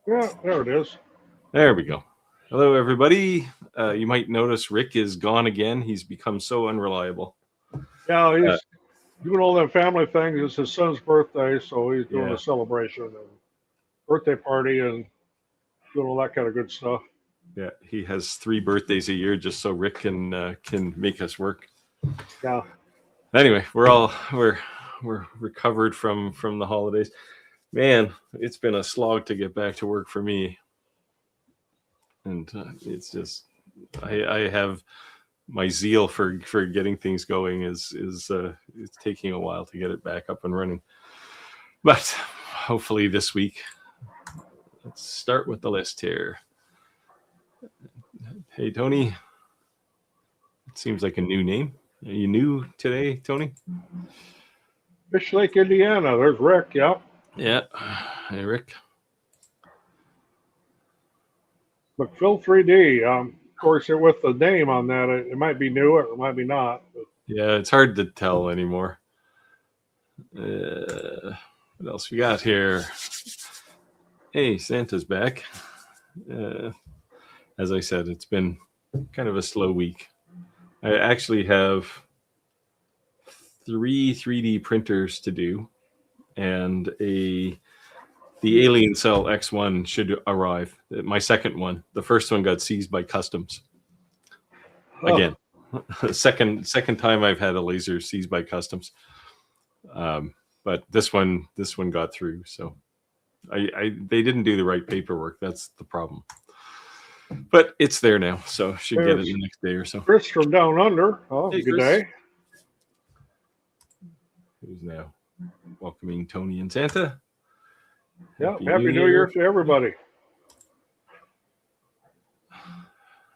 Yeah, there it is. There we go. Hello, everybody. You might notice Rick is gone again. He's become so unreliable. Yeah, he's doing all them family things. It's his son's birthday, so he's doing Yeah. a celebration and birthday party and doing all that kind of good stuff. Yeah, he has 3 birthdays a year just so Rick can make us work. Yeah. Anyway, we're recovered from the holidays. Man, it's been a slog to get back to work for me, and it's just I have my zeal for getting things going is it's taking a while to get it back up and running, but hopefully this week. Let's start with the list here. Hey, Tony. It seems like a new name. Are you new today, Tony? Fish Lake, Indiana. There's Rick. Yep. Yeah. Hey, Rick. McPhil 3D. Of course, with the name on that, it might be new or it might be not. But... Yeah, it's hard to tell anymore. What else we got here? Hey, Santa's back. As I said, it's been kind of a slow week. I actually have 3 3D printers to do, and the Alien Cell X1 should arrive. My second one. The first one got seized by customs. Again, second time I've had a laser seized by customs. But this one got through. So they didn't do the right paperwork. That's the problem. But it's there now, so should get it the next day or so. Chris from down under. Oh, hey, good Chris. Day. Who's now welcoming Tony and Santa? Yeah, Happy New Year to everybody.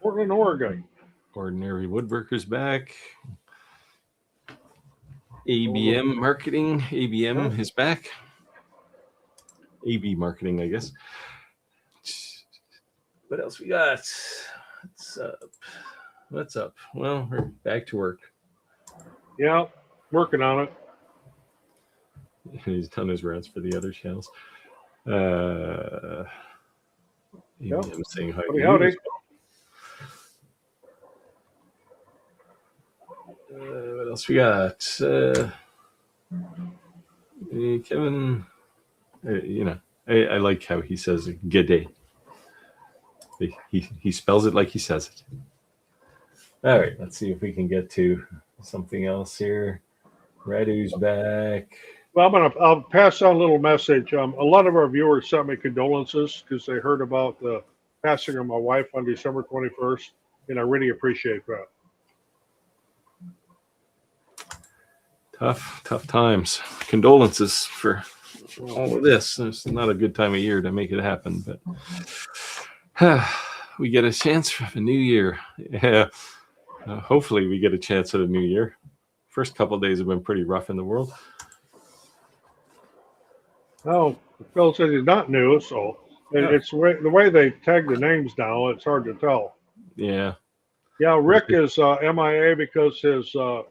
Portland, Oregon. Ordinary Woodworkers back. ABM Marketing. ABM is back. AB Marketing, I guess. What else we got? What's up? Well, we're back to work. Yeah, working on it. He's done his rounds for the other channels. Yep. I'm saying hi. Howdy. What else we got? Kevin, I like how he says "good day." He spells it like he says it. All right, let's see if we can get to something else here. Radu's back. Well, I'll pass on a little message. A lot of our viewers sent me condolences because they heard about the passing of my wife on December 21st, and I really appreciate that. Tough times. Condolences for all of this. It's not a good time of year to make it happen, but we get a chance for the new year. Yeah, hopefully we get a chance at a new year. First couple of days have been pretty rough in the world. Oh, Phil said he's not new, so it's the way they tag the names now. It's hard to tell. Yeah. Yeah, Rick is MIA because his son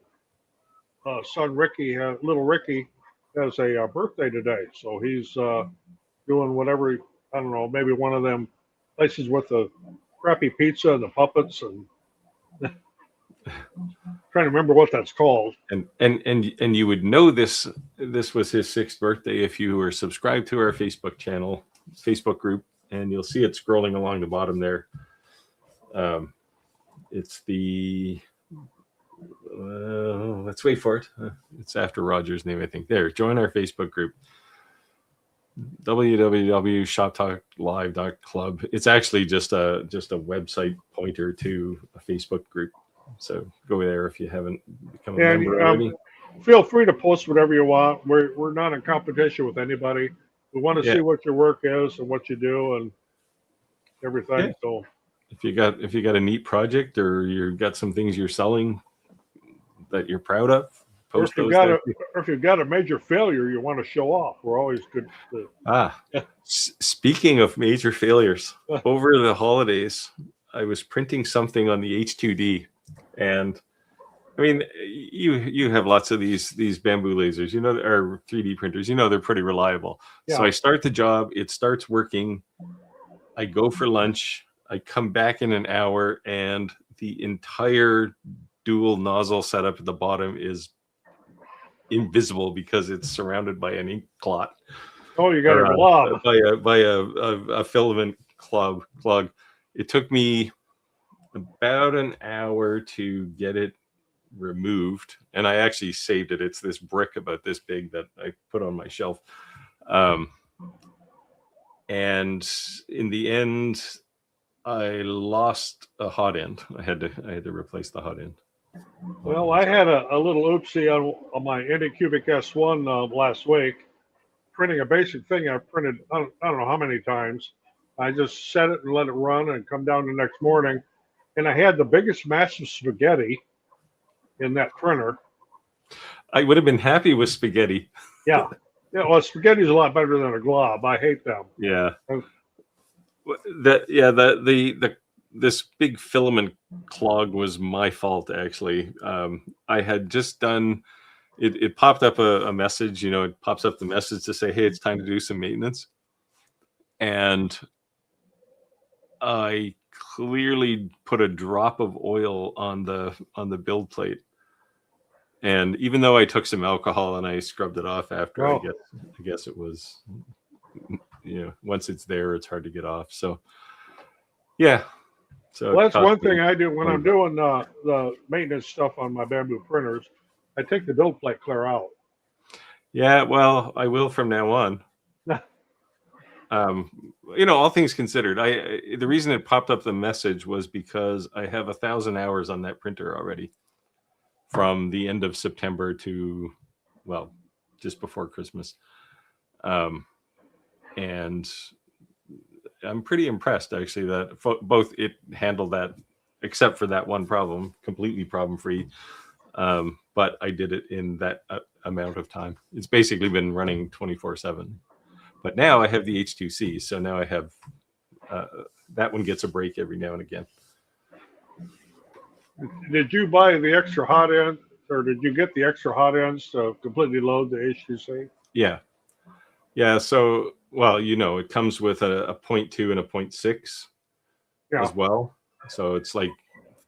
Ricky, little Ricky, has a birthday today. So he's doing whatever. I don't know, maybe one of them places with the crappy pizza and the puppets and. Trying to remember what that's called. And you would know this was his 6th birthday if you were subscribed to our Facebook group, and you'll see it scrolling along the bottom there. It's the let's wait for it. It's after Roger's name, I think. There, join our Facebook group. www.shoptalklive.club. It's actually just a website pointer to a Facebook group. So go there if you haven't become a member already. Feel free to post whatever you want. We're not in competition with anybody. We want to see what your work is and what you do and everything. Yeah. So if you got a neat project or you've got some things you're selling that you're proud of, post those. Or if you've got a major failure you want to show off, we're always good to... Speaking of major failures, over the holidays I was printing something on the H2D. And I mean, you have lots of these bamboo lasers, or 3D printers, they're pretty reliable. Yeah. So I start the job, it starts working, I go for lunch. I come back in an hour, and the entire dual nozzle setup at the bottom is invisible because it's surrounded by an ink clot. Oh, you got Or, a glob. by a filament plug. It took me about an hour to get it removed, and I actually saved it. It's this brick about this big that I put on my shelf. And in the end, I lost a hot end. I had to replace the hot end. Well, I had a little oopsie on my Anycubic S1 last week, printing a basic thing I printed, I don't know how many times. I just set it and let it run and come down the next morning. And I had the biggest mass of spaghetti in that printer. I would have been happy with spaghetti. Yeah. Yeah, well, spaghetti's a lot better than a glob. I hate them. Yeah. Oh. This big filament clog was my fault, actually. I had just done it popped up a message, it pops up the message to say, hey, it's time to do some maintenance. And I clearly put a drop of oil on the build plate. And even though I took some alcohol and I scrubbed it off after, I guess it was, once it's there, it's hard to get off. So, yeah. So well, that's one thing I do when I'm doing the maintenance stuff on my bamboo printers. I take the build plate clear out. Yeah, well, I will from now on. All things considered, the reason it popped up the message was because I have 1,000 hours on that printer already, from the end of September to, well, just before Christmas. And I'm pretty impressed, actually, that both it handled that, except for that one problem, completely problem-free. But I did it in that amount of time. It's basically been running 24/7. But now I have the H2C, so now I have that one gets a break every now and again. Did you buy the extra hot end, or did you get the extra hot ends to completely load the H2C? Yeah. So, well, it comes with a 0.2 and a 0.6 as well. So it's like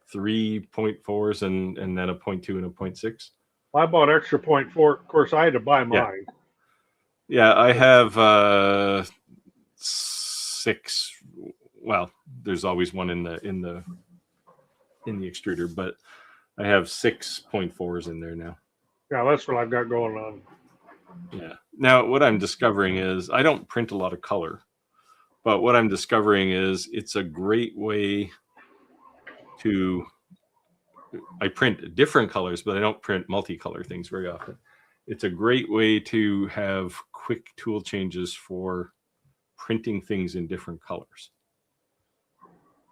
3 0.4s and then a 0.2 and a 0.6. I bought extra 0.4. Of course, I had to buy mine. Yeah, I have 6. Well, there's always one in the extruder, but I have 6 0.4s in there now. Yeah, that's what I've got going on. Yeah. Now, what I'm discovering is I don't print a lot of color, but what I'm discovering is it's a great way to. I print different colors, but I don't print multicolor things very often. It's a great way to have quick tool changes for printing things in different colors.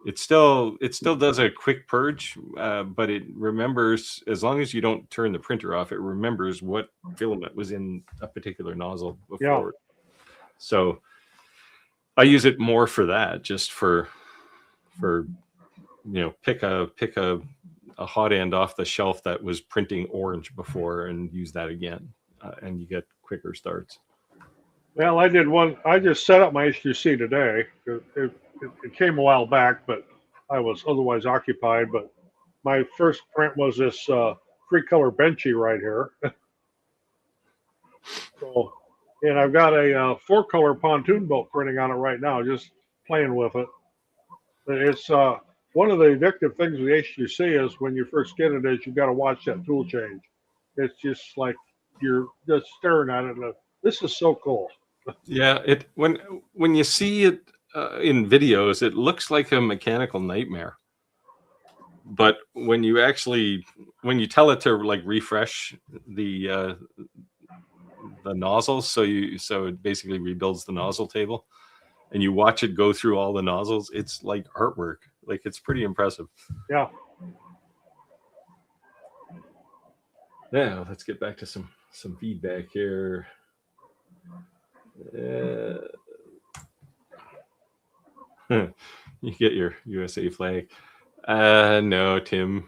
It still does a quick purge, but it remembers, as long as you don't turn the printer off, it remembers what filament was in a particular nozzle before. Yeah. So I use it more for that, just for pick a hot end off the shelf that was printing orange before and use that again, and you get quicker starts. Well, I did one. I just set up my H2C today. It came a while back, but I was otherwise occupied. But my first print was this 3-color benchy right here. So, and I've got a 4-color pontoon boat printing on it right now, just playing with it. It's one of the addictive things with the H2C is when you first get it is you got to watch that tool change. It's just like you're just staring at it. And this is so cool. Yeah, when you see it in videos, it looks like a mechanical nightmare. But when you tell it to like refresh the nozzles, so it basically rebuilds the nozzle table, and you watch it go through all the nozzles, it's like artwork. Like, it's pretty impressive. Yeah. Now let's get back to some feedback here. You get your USA flag. No, Tim.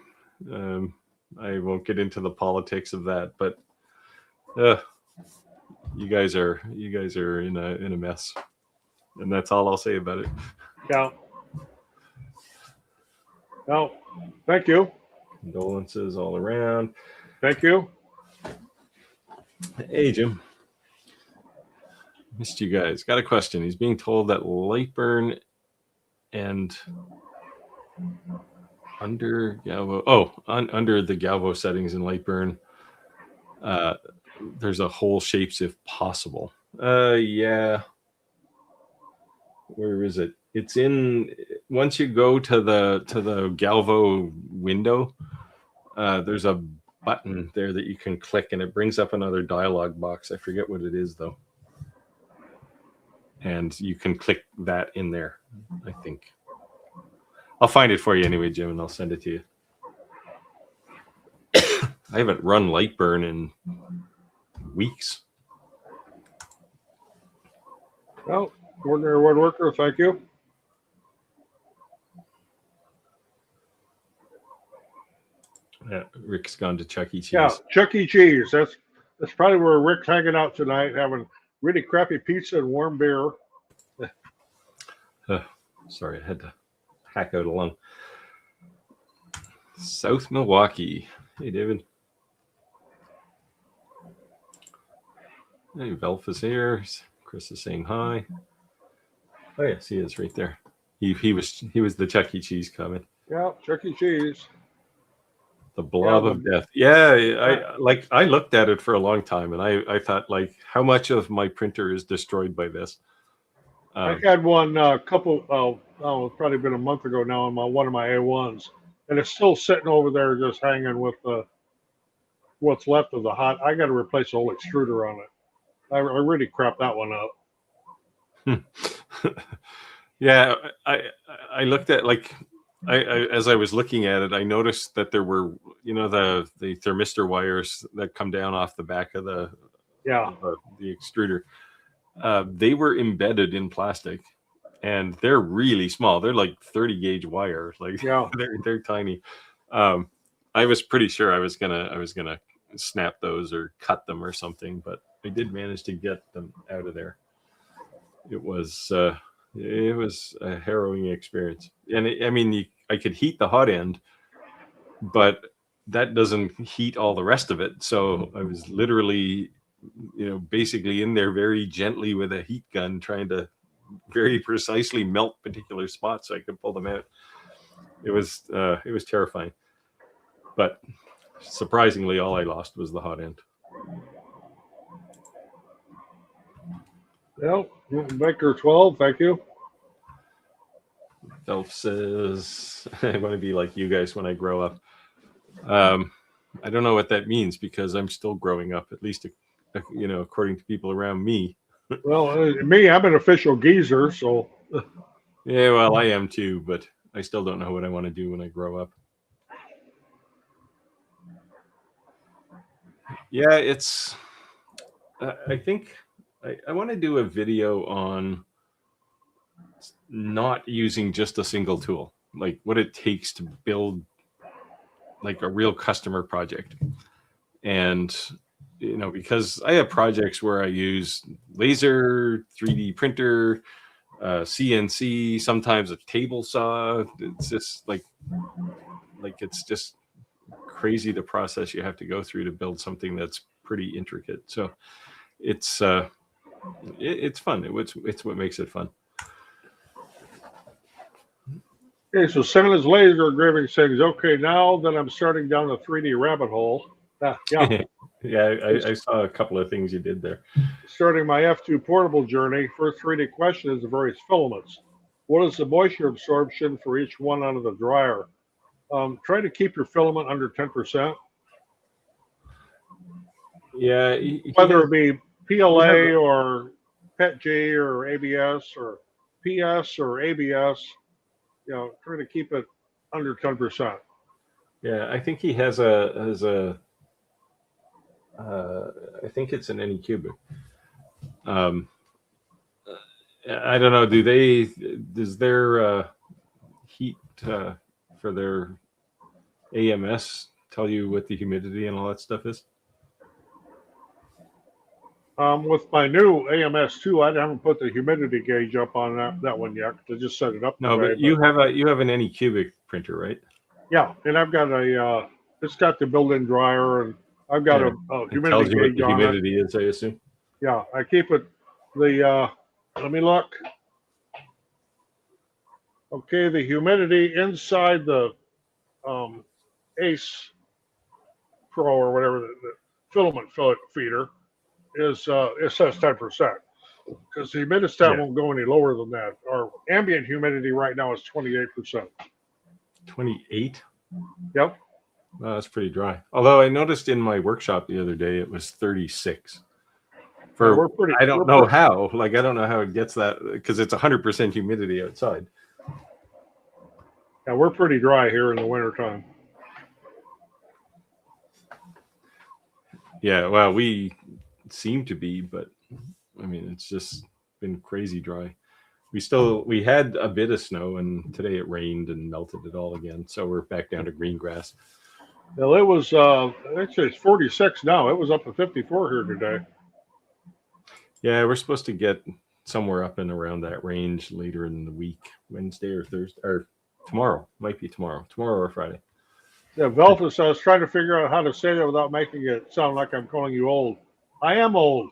I won't get into the politics of that, but you guys are in a mess, and that's all I'll say about it. Yeah. Well, thank you. Condolences all around. Thank you. Hey, Jim. Missed you guys. Got a question. He's being told that Lightburn and under Galvo, under the Galvo settings in Lightburn, there's a whole shapes if possible. Yeah. Where is it? It's in, once you go to the Galvo window, there's a button there that you can click and it brings up another dialog box. I forget what it is though. And you can click that in there, I think. I'll find it for you anyway, Jim, and I'll send it to you. I haven't run Lightburn in weeks. Well, ordinary woodworker, thank you. Yeah, Rick's gone to Chuck E. Cheese. Yeah, Chuck E. Cheese. That's probably where Rick's hanging out tonight, having really crappy pizza and warm beer. Sorry, I had to hack out a lung. South Milwaukee. Hey, David. Hey, Velf is here. Chris is saying hi. Oh yes, he is right there. He was the Chuck E. Cheese comment. Yeah, Chuck E. Cheese. The blob of death. Yeah, I looked at it for a long time, and I thought, like, how much of my printer is destroyed by this? I had one it's probably been a month ago now on one of my A1s, and it's still sitting over there just hanging with what's left of the hot. I got to replace the whole extruder on it. I really crapped that one up. Yeah, I looked at, like, I as I was looking at it, I noticed that there were, the thermistor wires that come down off the back of the extruder. They were embedded in plastic, and they're really small. They're like 30 gauge wire. Like, they're tiny. I was pretty sure I was gonna snap those or cut them or something, but I did manage to get them out of there. It was a harrowing experience, and I could heat the hot end, but that doesn't heat all the rest of it. So I was literally, basically in there very gently with a heat gun, trying to very precisely melt particular spots so I could pull them out. It was terrifying, but surprisingly, all I lost was the hot end. Well, Baker 12, thank you. Elf says, I want to be like you guys when I grow up. I don't know what that means, because I'm still growing up, at least, according to people around me. Well, me, I'm an official geezer, so. Yeah, well, I am too, but I still don't know what I want to do when I grow up. Yeah, it's, I think I want to do a video on not using just a single tool, like what it takes to build like a real customer project. And, because I have projects where I use laser, 3D printer, CNC, sometimes a table saw. It's just like it's just crazy the process you have to go through to build something that's pretty intricate. So it's fun. It's what makes it fun. Okay, so Simon's laser engraving settings. Okay, now that I'm starting down the 3D rabbit hole. Yeah. Yeah, I saw a couple of things you did there. Starting my F2 portable journey, first 3D question is the various filaments. What is the moisture absorption for each one out of the dryer? Try to keep your filament under 10%. Yeah. Whether it be PLA or PETG or ABS or PS or ABS, try to keep it under 10%. Yeah, I think he has I think it's an Anycubic. I don't know. Does their heat for their AMS tell you what the humidity and all that stuff is? With my new AMS2, I haven't put the humidity gauge up on that one yet. I just set it up No, today. but you have an Anycubic printer, right? Yeah, and I've got it's got the built-in dryer, and I've got Yeah. a It humidity tells you what gauge the on it. humidity is, I assume. Yeah, I keep it, let me look. Okay, the humidity inside the ACE Pro or whatever, the filament feeder is, it says 10%. Because the humidistat won't go any lower than that. Our ambient humidity right now is 28%. 28? Yep. Well, that's pretty dry. Although I noticed in my workshop the other day it was 36. Yeah, we're pretty. I don't know how. Like, I don't know how it gets that, because it's 100% humidity outside. Yeah, we're pretty dry here in the wintertime. Yeah, well, we seem to be, but I mean, it's just been crazy dry. We had a bit of snow, and today it rained and melted it all again. So we're back down to green grass. Well, it was actually it's 46 now. It was up to 54 here today. Yeah, we're supposed to get somewhere up and around that range later in the week, Wednesday or Thursday, or tomorrow. Might be tomorrow or Friday. Yeah, Velphus, I was trying to figure out how to say that without making it sound like I'm calling you old. I am old.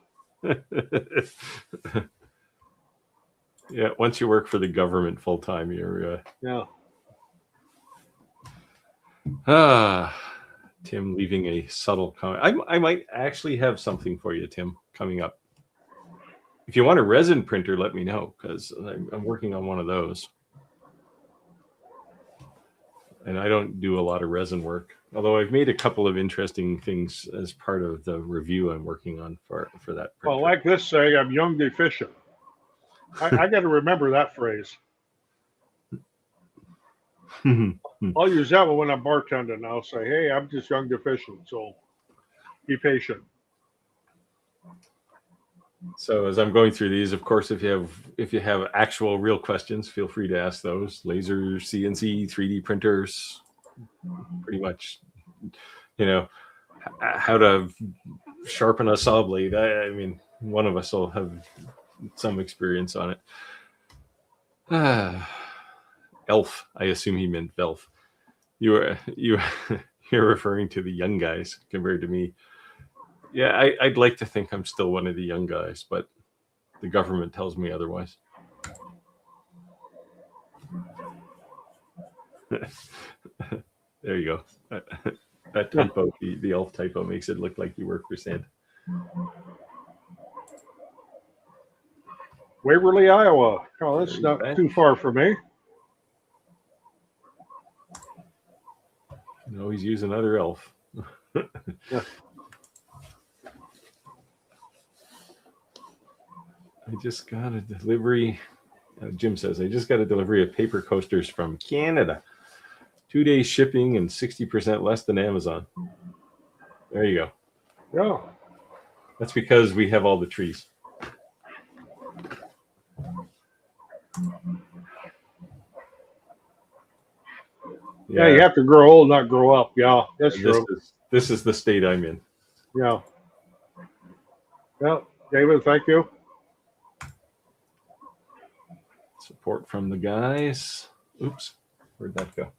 Yeah, once you work for the government full time, you're Tim leaving a subtle comment. I might actually have something for you, Tim, coming up. If you want a resin printer, let me know, because I'm working on one of those. And I don't do a lot of resin work, although I've made a couple of interesting things as part of the review I'm working on for that printer. Well, like this saying, I'm young deficient. I got to remember that phrase. I'll use that one when I'm bartending. I'll say, hey, I'm just young deficient, so be patient. So as I'm going through these, of course, if you have actual real questions, feel free to ask those. Laser, CNC, 3D printers, pretty much, how to sharpen a saw blade. I mean, one of us will have some experience on it. Elf, I assume he meant Velf. You're referring to the young guys compared to me. Yeah, I'd like to think I'm still one of the young guys, but the government tells me otherwise. There you go. That typo, the elf typo, makes it look like you work for Santa. Waverly, Iowa. Oh, that's not too far from me. No, he's using another elf. Yeah. I just got a delivery. Jim says, I just got a delivery of paper coasters from Canada. 2 days shipping and 60% less than Amazon. There you go. Yeah. That's because we have all the trees. Yeah, you have to grow old, not grow up. Yeah, that's true. This is the state I'm in. Yeah. Well, David, thank you. Support from the guys. Oops, where'd that go?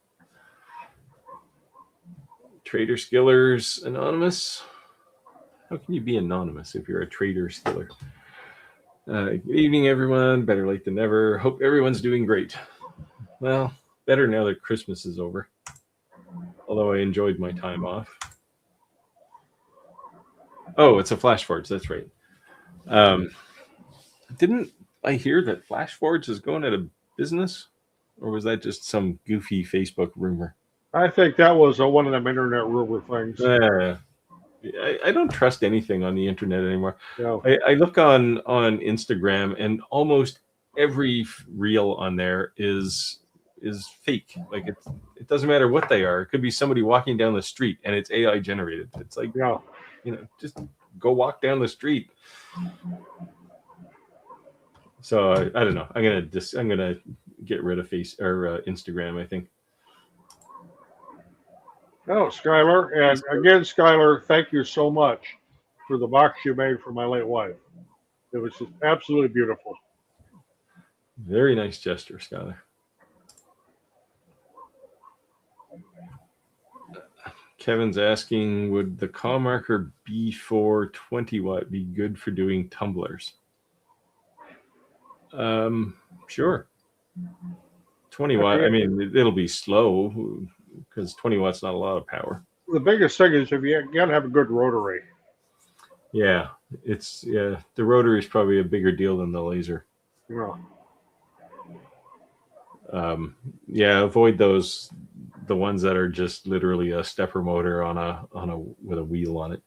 Trader Skillers Anonymous. How can you be anonymous if you're a Trader Skiller? Good evening, everyone. Better late than never. Hope everyone's doing great. Well, better now that Christmas is over. Although I enjoyed my time off. Oh, it's a FlashForge. That's right. Didn't I hear that FlashForge is going out of business? Or was that just some goofy Facebook rumor? I think that was one of them internet rumor things. I don't trust anything on the internet anymore. No. I look on Instagram, and almost every reel on there is fake. Like it doesn't matter what they are. It could be somebody walking down the street and it's AI generated. It's like, just go walk down the street. So I don't know. I'm gonna get rid of Instagram, I think. Oh, Skylar. And again, Skylar, thank you so much. for the box you made for my late wife. It was just absolutely beautiful. Very nice gesture, Skylar. Kevin's asking, would the ComMarker B4 20 watt be good for doing tumblers? Sure. 20 watt, I mean, it'll be slow because 20 watts not a lot of power. The biggest thing is if you got to have a good rotary. Yeah, the rotary is probably a bigger deal than the laser. Yeah. Avoid the ones that are just literally a stepper motor with a wheel on it.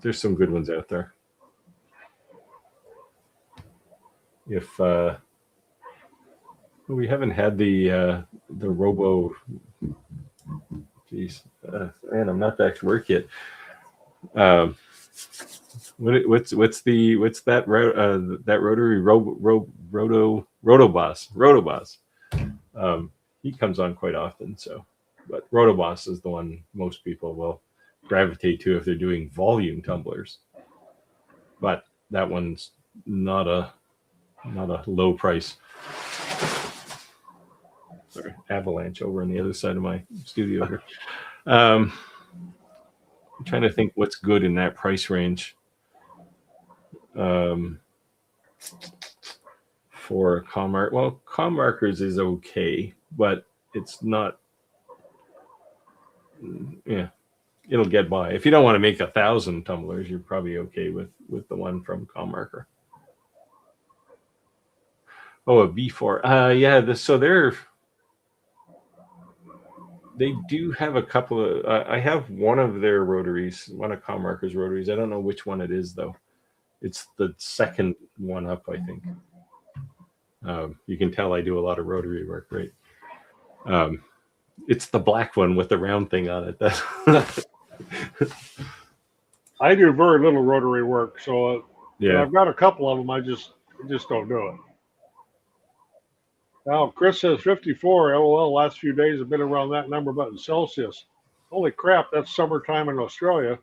There's some good ones out there. If we haven't had the robo, geez, man, I'm not back to work yet. What's that rotary Rotoboss? He comes on quite often, but Rotoboss is the one most people will gravitate to if they're doing volume tumblers. But that one's not a low price. Sorry, avalanche over on the other side of my studio here. I'm trying to think what's good in that price range. For ComMarker, well, ComMarkers is okay, but it's not. Yeah, it'll get by. If you don't want to make 1,000 tumblers, you're probably okay with the one from ComMarker. Oh, a V4. They do have a couple of. I have one of their rotaries, one of ComMarker's rotaries. I don't know which one it is though. It's the second one up, I think. You can tell I do a lot of rotary work, right? It's the black one with the round thing on it. I do very little rotary work, so yeah, I've got a couple of them. I just don't do it. Now, Chris says 54. LOL, last few days have been around that number, but in Celsius. Holy crap, that's summertime in Australia.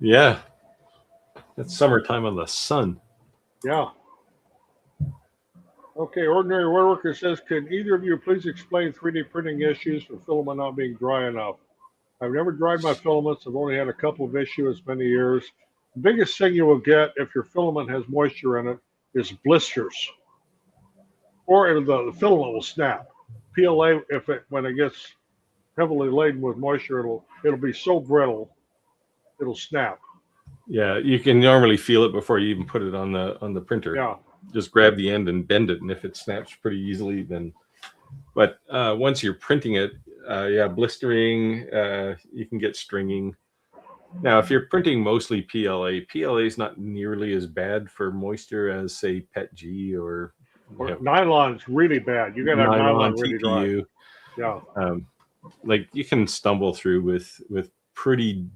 Yeah. That's summertime on the sun. Yeah. Okay, Ordinary Woodworker says, can either of you please explain 3D printing issues for filament not being dry enough? I've never dried my filaments. I've only had a couple of issues many years. The biggest thing you will get if your filament has moisture in it is blisters. Or the filament will snap. PLA, when it gets heavily laden with moisture, it'll be so brittle, it'll snap. Yeah, you can normally feel it before you even put it on the printer. Yeah. Just grab the end and bend it, and if it snaps pretty easily, then. But once you're printing it, blistering, you can get stringing. Now, if you're printing mostly PLA is not nearly as bad for moisture as say PETG or nylon's really bad. You gotta have nylon really TPU. Dry. Yeah. Like you can stumble through with pretty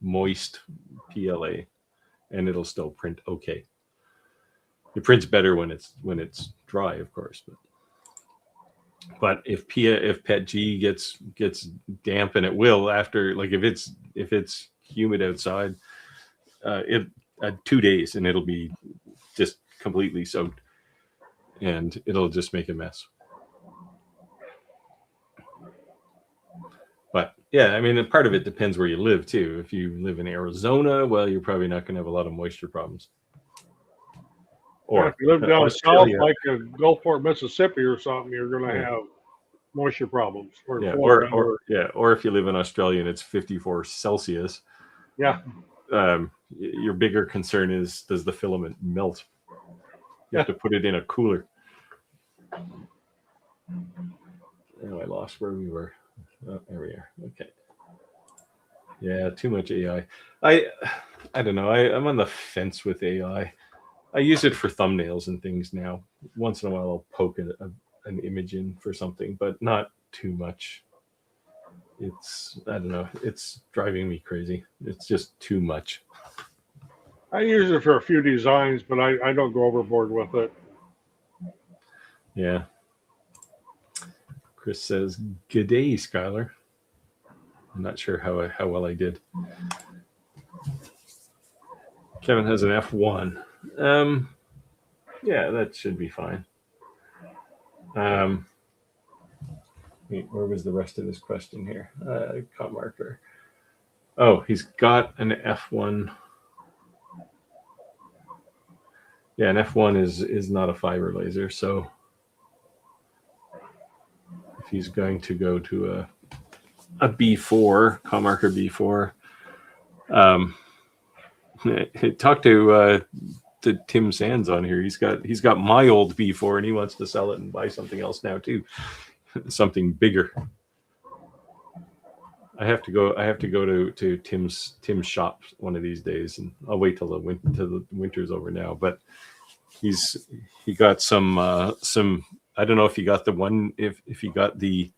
moist PLA, and it'll still print okay. It prints better when it's dry, of course. But if PETG gets damp, and it will after, like if it's humid outside, 2 days and it'll be just completely soaked, and it'll just make a mess. But yeah, I mean, part of it depends where you live too. If you live in Arizona, well, you're probably not going to have a lot of moisture problems. Or if you live down Australia, south, like Gulfport, Mississippi, or something, you're going to have moisture problems. Or if you live in Australia and it's 54 Celsius. Yeah. Your bigger concern is, does the filament melt? You have to put it in a cooler. Oh, I lost where we were. Oh, there we are. Okay. Yeah, too much AI. I don't know. I'm on the fence with AI. I use it for thumbnails and things now. Once in a while, I'll poke an image in for something, but not too much. I don't know. It's driving me crazy. It's just too much. I use it for a few designs, but I don't go overboard with it. Yeah. Chris says, "Good day, Skylar." I'm not sure how well I did. Kevin has an F1. Yeah, that should be fine. Wait, where was the rest of this question here? ComMarker. Oh, he's got an F1. Yeah, an F1 is not a fiber laser, so if he's going to go to a B4, ComMarker B4, talk to Tim Sands on here. He's got my old B4 and he wants to sell it and buy something else now too, something bigger. I have to go to Tim's shop one of these days, and I'll wait till the winter's over now. But he got some. I don't know if he got the one if he got the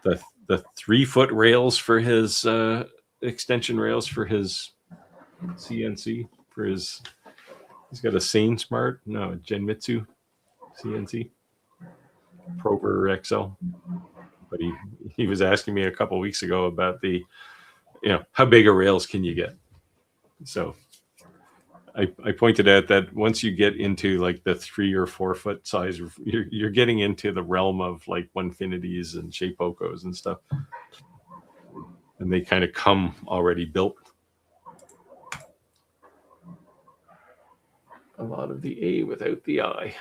3-foot rails for his extension rails for his CNC for his. He's got a Genmitsu CNC Prober XL. But he was asking me a couple of weeks ago about how big a rails can you get? So I pointed out that once you get into like the 3 or 4 foot size, you're getting into the realm of like Onefinities and Shapeokos and stuff. And they kind of come already built. A lot of the A without the I.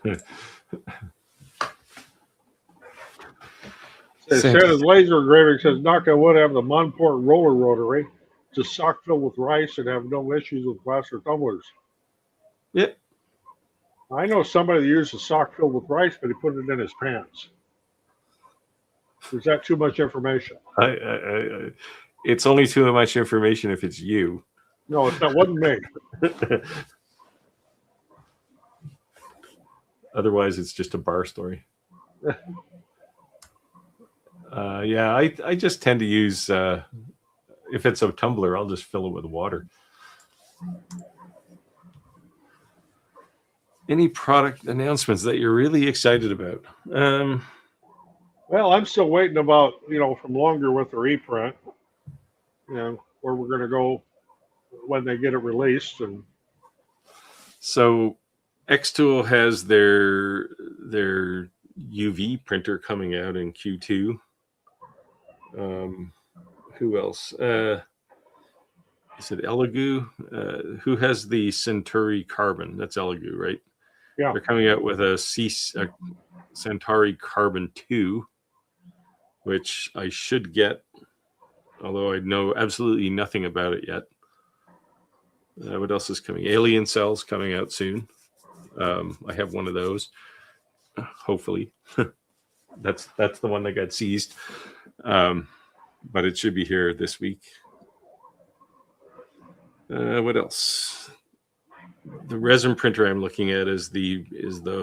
It said his laser engraving says knock on wood have the Monport roller rotary. It's a sock filled with rice and have no issues with glass or tumblers. Yep. I know somebody that used a sock filled with rice, but he put it in his pants. Is that too much information? It's only too much information if it's you. No, it's not. Wasn't me. Otherwise, it's just a bar story. Yeah, I just tend to use, if it's a tumbler, I'll just fill it with water. Any product announcements that you're really excited about? Well, I'm still waiting about, from Longer with their e-print, where we're going to go when they get it released. And so Xtool has their UV printer coming out in Q2. Who else? Is it Elegoo? Who has the Centauri Carbon? That's Elegoo, right? Yeah. They're coming out with a Centauri Carbon 2, which I should get, although I know absolutely nothing about it yet. What else is coming? Alien Cells coming out soon. I have one of those. Hopefully. That's the one that got seized. But it should be here this week. What else? The resin printer I'm looking at is the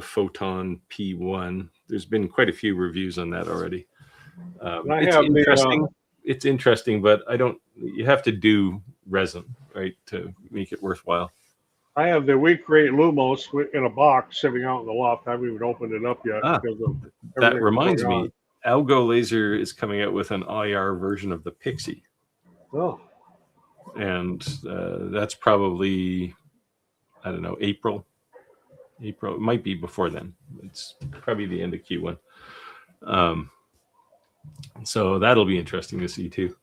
Photon P1. There's been quite a few reviews on that already. It's interesting. It's interesting, but you have to do resin, right, to make it worthwhile. I have the weak rate Lumos in a box sitting out in the loft. I haven't even opened it up yet. That reminds me, Algo Laser is coming out with an IR version of the Pixie. Oh. And that's probably, I don't know, April. It might be before then. It's probably the end of Q1. So that'll be interesting to see too.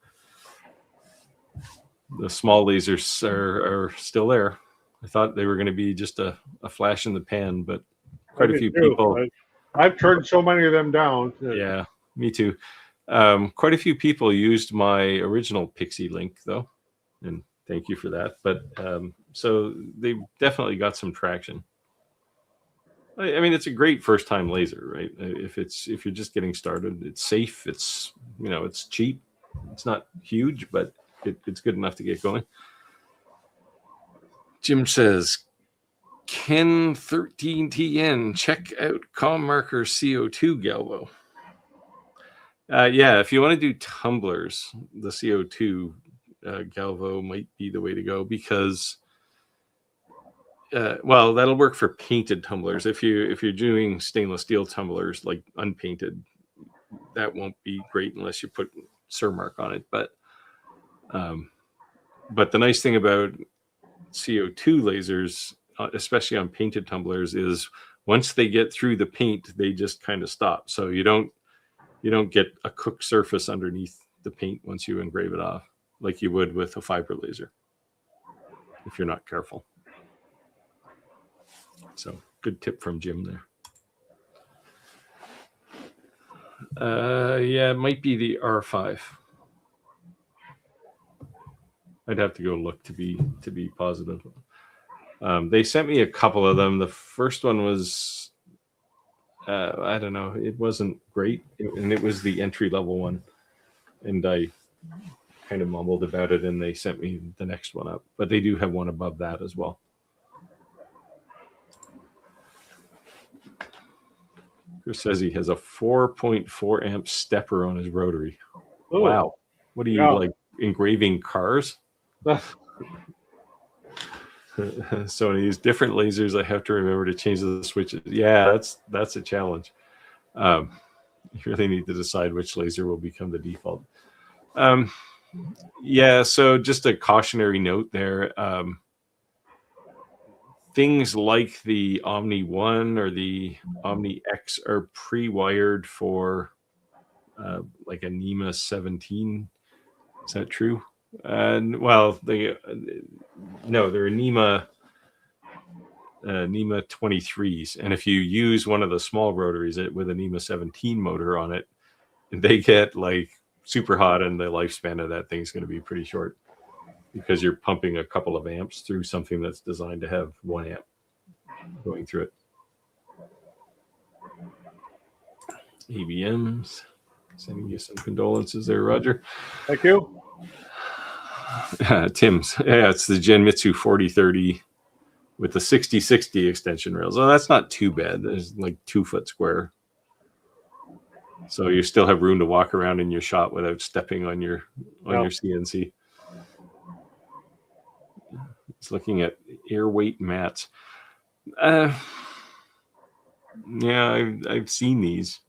The small lasers are still there. I thought they were going to be just a flash in the pan, but quite a few people. I've turned so many of them down. Yeah, me too. Quite a few people used my original Pixie link though, and thank you for that. But so they definitely got some traction. I mean, it's a great first-time laser, right? If you're just getting started, it's safe. It's it's cheap. It's not huge, but it's good enough to get going. Jim says, Ken 13TN, check out ComMarker CO2 Galvo. Yeah, if you want to do tumblers, the CO2 Galvo might be the way to go because Well, that'll work for painted tumblers. If you're doing stainless steel tumblers like unpainted, that won't be great unless you put ComMarker on it. But the nice thing about CO2 lasers, especially on painted tumblers, is once they get through the paint, they just kind of stop. So you don't get a cooked surface underneath the paint once you engrave it off, like you would with a fiber laser, if you're not careful. So good tip from Jim there. Yeah, it might be the R5. I'd have to go look to be positive. They sent me a couple of them. The first one was, I don't know, it wasn't great, and it was the entry-level one. And I kind of mumbled about it, and they sent me the next one up. But they do have one above that as well. Chris says he has a 4.4 amp stepper on his rotary. Oh. Wow. What are you, like, engraving cars? So when I use different lasers, I have to remember to change the switches. Yeah, that's a challenge. You really need to decide which laser will become the default. Yeah, so just a cautionary note there. Things like the Omni 1 or the Omni X are pre-wired for like a NEMA 17. Is that true? Well, they're NEMA 23s, and if you use one of the small rotaries with a NEMA 17 motor on it, they get like super hot, and the lifespan of that thing is going to be pretty short because you're pumping a couple of amps through something that's designed to have 1 amp going through it. ABMs, sending you some condolences there, Roger. Thank you. Tim's, yeah, it's the Genmitsu 4030 with the 6060 extension rails. Oh, that's not too bad. There's like 2 foot square, so you still have room to walk around in your shop without stepping on your CNC. It's looking at air weight mats. Yeah, I've seen these.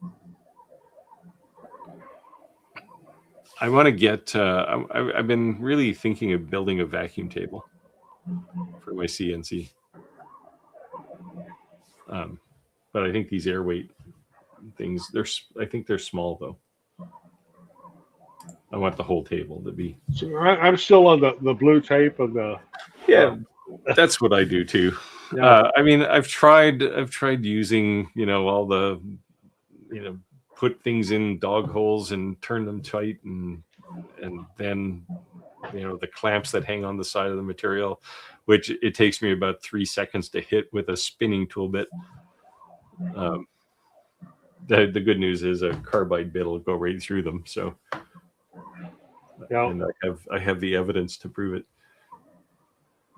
I want to get. I've been really thinking of building a vacuum table for my CNC, but I think these air weight things. I think they're small though. I want the whole table to be. So I'm still on the blue tape of the. Yeah, that's what I do too. Yeah. I mean, I've tried using all the put things in dog holes and turn them tight, and then the clamps that hang on the side of the material, which it takes me about 3 seconds to hit with a spinning tool bit. The good news is a carbide bit will go right through them. So, and I have the evidence to prove it.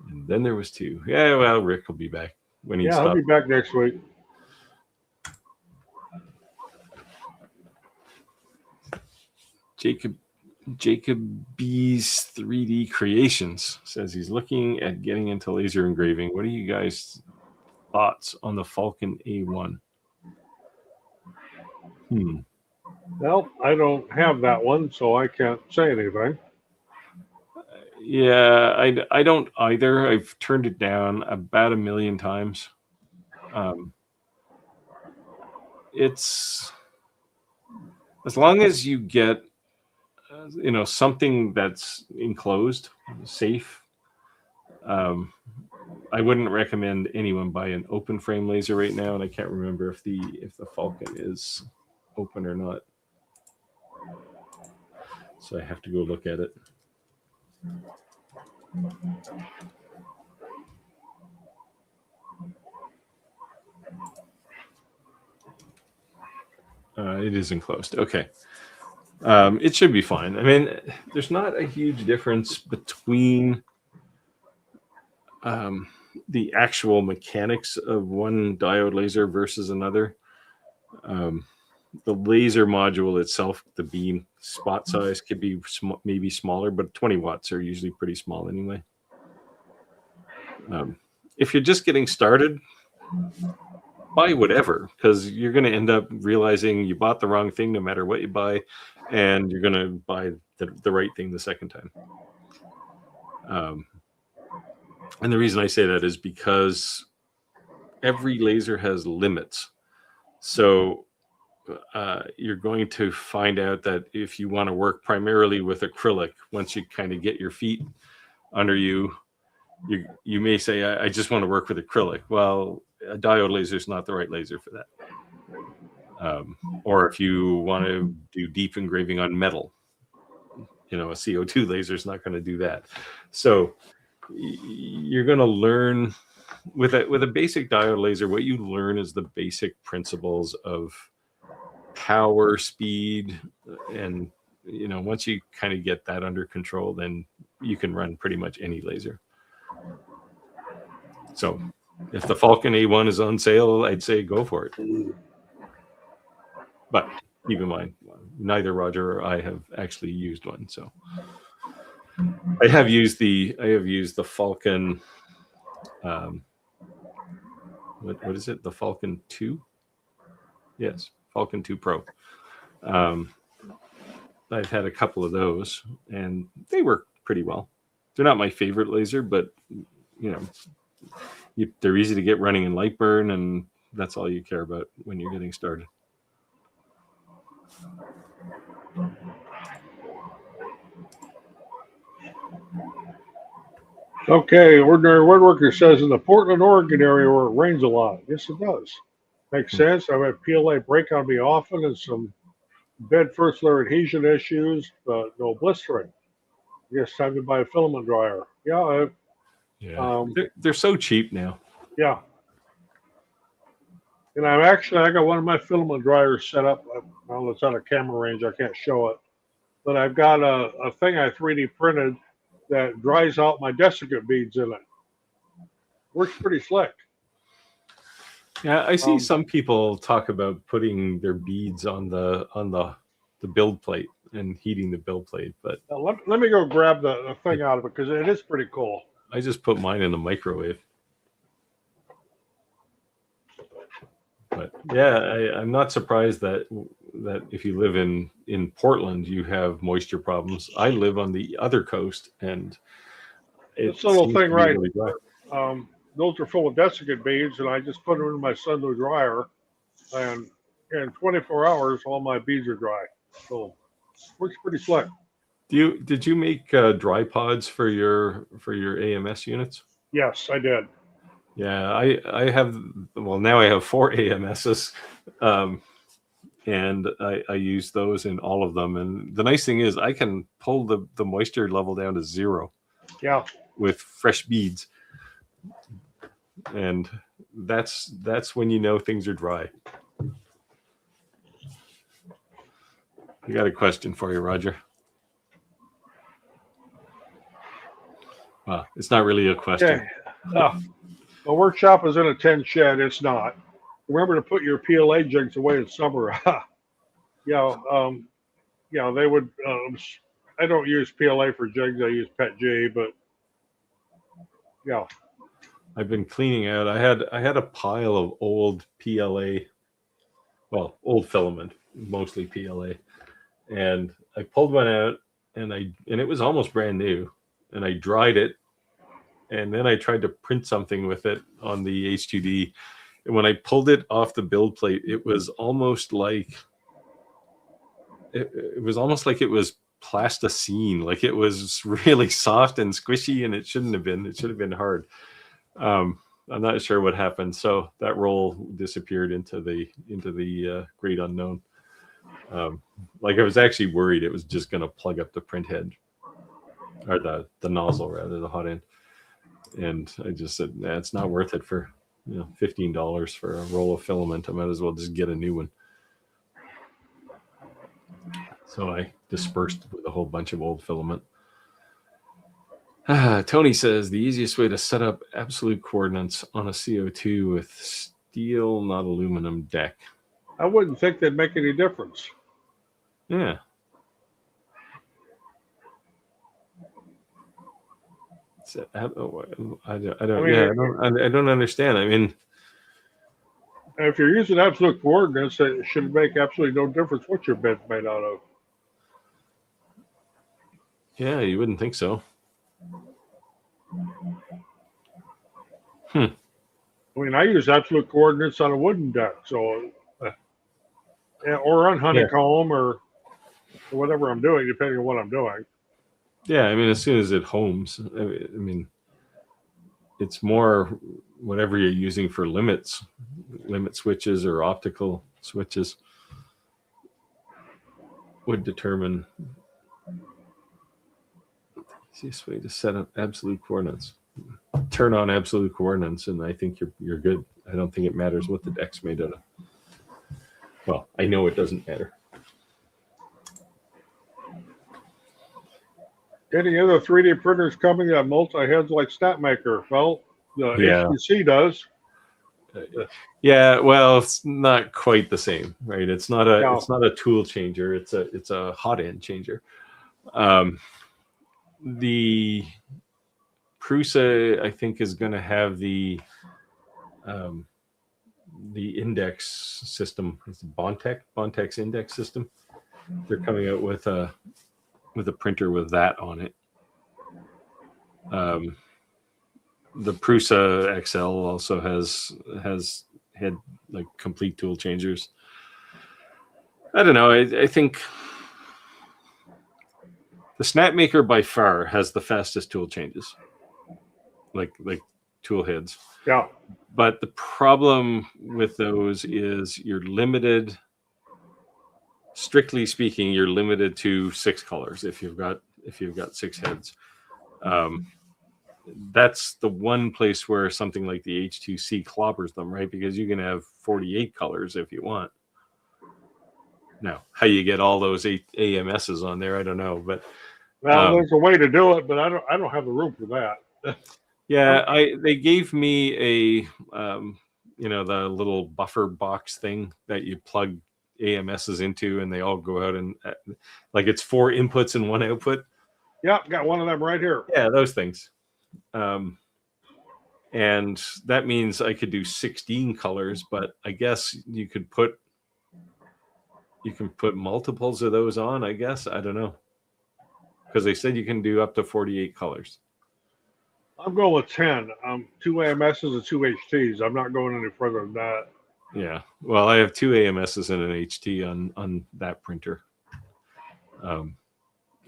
And then there was 2. Yeah, well, Rick will be back when he stops. I'll be back next week. Jacob B's 3D Creations says he's looking at getting into laser engraving. What are you guys' thoughts on the Falcon A1? Well, I don't have that one, so I can't say anything. Yeah, I don't either. I've turned it down about 1 million times. It's as long as you get something that's enclosed, safe. I wouldn't recommend anyone buy an open frame laser right now, and I can't remember if the Falcon is open or not. So I have to go look at it. It is enclosed. Okay. It should be fine. I mean, there's not a huge difference between the actual mechanics of one diode laser versus another. The laser module itself, the beam spot size could be maybe smaller, but 20 watts are usually pretty small anyway. if you're just getting started, buy whatever, because you're going to end up realizing you bought the wrong thing no matter what you buy, and you're going to buy the right thing the second time. And the reason I say that is because every laser has limits. So you're going to find out that if you want to work primarily with acrylic, once you kind of get your feet under you, you may say, I just want to work with acrylic. Well, a diode laser is not the right laser for that. Or if you want to do deep engraving on metal, a CO2 laser is not going to do that. So you're going to learn with a basic diode laser. What you learn is the basic principles of power, speed, and once you kind of get that under control, then you can run pretty much any laser. So if the Falcon A1 is on sale, I'd say go for it. But keep in mind, neither Roger or I have actually used one. So I have used the Falcon. What is it? The Falcon 2? Yes, Falcon 2 Pro. I've had a couple of those, and they work pretty well. They're not my favorite laser, but they're easy to get running in light burn, and that's all you care about when you're getting started. Okay, Ordinary Woodworker says in the Portland, Oregon area where it rains a lot. Yes, it does. Makes sense. I've had PLA break on me often and some bed first layer adhesion issues, but no blistering. I guess time to buy a filament dryer. Yeah. They're so cheap now. Yeah. And I got one of my filament dryers set up. Well, it's on a camera range. I can't show it. But I've got a thing I 3D printed that dries out my desiccant beads in it. Works pretty slick. Yeah, I see some people talk about putting their beads on the build plate and heating the build plate, but let me go grab the thing out of it because it is pretty cool. I just put mine in the microwave. But yeah, I'm not surprised that if you live in Portland, you have moisture problems. I live on the other coast, and it's a little thing, right? Really dry. Those are full of desiccant beads, and I just put them in my Sunday dryer, and in 24 hours, all my beads are dry. So works pretty slick. Did you make dry pods for your AMS units? Yes, I did. Yeah, I have. Well, now I have 4 AMSs, and I use those in all of them. And the nice thing is, I can pull the moisture level down to 0. Yeah. With fresh beads. And that's when you know things are dry. I got a question for you, Roger. Well, it's not really a question. Okay. The workshop is in a tin shed. It's not. Remember to put your PLA jigs away in summer. They would. I don't use PLA for jigs. I use PETG, but yeah. I've been cleaning out. I had a pile of old PLA, well, old filament, mostly PLA, and I pulled one out, and it was almost brand new, and I dried it, and then I tried to print something with it on the H2D, and when I pulled it off the build plate, it was almost like it was plasticine, like it was really soft and squishy, and it shouldn't have been. It should have been hard. I'm not sure what happened. So that roll disappeared into the great unknown. Like I was actually worried it was just going to plug up the print head, or the nozzle rather, the hot end. And I just said, nah, it's not worth it for $15 for a roll of filament. I might as well just get a new one. So I dispersed with a whole bunch of old filament. Tony says the easiest way to set up absolute coordinates on a CO2 with steel, not aluminum deck. I wouldn't think they'd make any difference. Yeah. I don't. I mean, yeah, I don't understand. I mean, if you're using absolute coordinates, it should make absolutely no difference what your bed's made out of. yeah, you wouldn't think so. I mean, I use absolute coordinates on a wooden deck, so or on honeycomb or whatever I'm doing, depending on what I'm doing. Yeah, I mean, as soon as it homes, I mean, it's more whatever you're using for limit switches or optical switches would determine the easiest way to set up absolute coordinates. Turn on absolute coordinates, and I think you're good. I don't think it matters what the deck's made out of. Well, I know it doesn't matter. Any other 3D printers coming that multi-heads like SnapMaker? Well, the HTC does. Yeah, well, it's not quite the same, right? It's not a tool changer. It's a hot end changer. The Prusa, I think, is going to have the index system. It's Bontex index system. They're coming out with a printer with that on it. The Prusa XL also has had like complete tool changers. I don't know. I think the SnapMaker by far has the fastest tool changes, like tool heads. Yeah. But the problem with those is you're limited. Strictly speaking, you're limited to 6 colors if you've got 6 heads. That's the one place where something like the H2C clobbers them, right? Because you can have 48 colors if you want. Now, how you get all those AMSs on there, I don't know, but there's a way to do it, but I don't have the room for that. Yeah, they gave me a the little buffer box thing that you plug AMSs into, and they all go out and like it's 4 inputs and 1 output. Yeah, got one of them right here. Yeah, those things. And that means I could do 16 colors, but I guess you can put multiples of those on, I guess. I don't know. Because they said you can do up to 48 colors. I'm going with 10. 2 AMSs and 2 HTs. I'm not going any further than that. Yeah. Well, I have 2 AMSs and an HT on that printer. And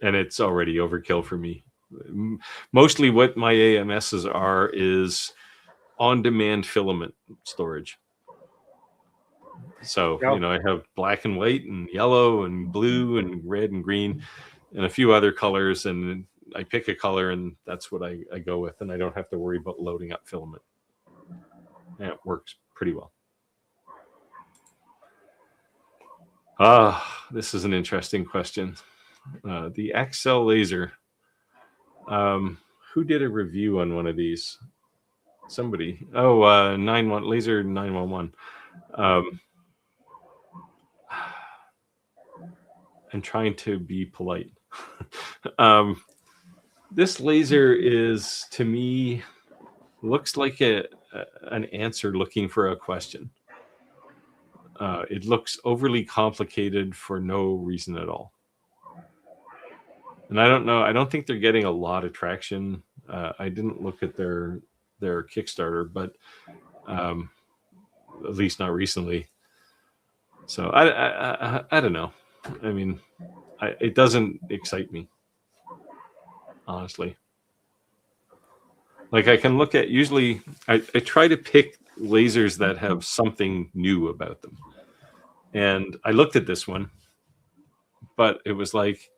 it's already overkill for me. Mostly what my AMSs are is on-demand filament storage. So, yep. I have black and white and yellow and blue and red and green and a few other colors, and I pick a color and that's what I go with, and I don't have to worry about loading up filament. Yeah, it works pretty well. This is an interesting question. The XL laser. Who did a review on one of these? Somebody. Oh, 91 laser 911. I'm trying to be polite. This laser is, to me, looks like an answer looking for a question. It looks overly complicated for no reason at all. And I don't know. I don't think they're getting a lot of traction. I didn't look at their Kickstarter, but at least not recently. So I don't know. I mean, it doesn't excite me, honestly. Like I can look at, usually I try to pick lasers that have something new about them. And I looked at this one, but it was like,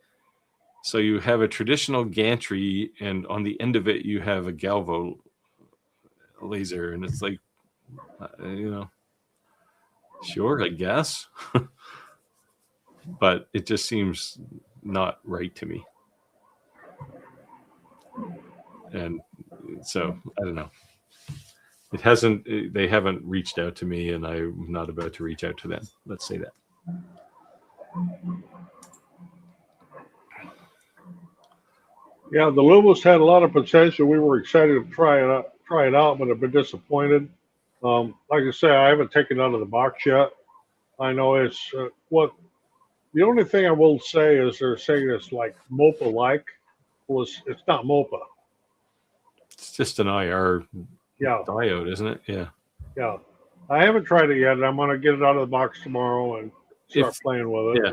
so you have a traditional gantry, and on the end of it, you have a galvo laser. And it's like, sure, I guess. But it just seems not right to me. And so, I don't know. They haven't reached out to me, and I'm not about to reach out to them. Let's say that. Yeah, the Lumos had a lot of potential. We were excited to try it out, but have been disappointed. Like I say, I haven't taken it out of the box yet. I know it's what the only thing I will say is they're saying it's like MOPA-like. Well, it's not MOPA. It's just an IR Yeah, diode, isn't it? Yeah. yeah. I haven't tried it yet. I'm gonna get it out of the box tomorrow and start playing with it. Yeah.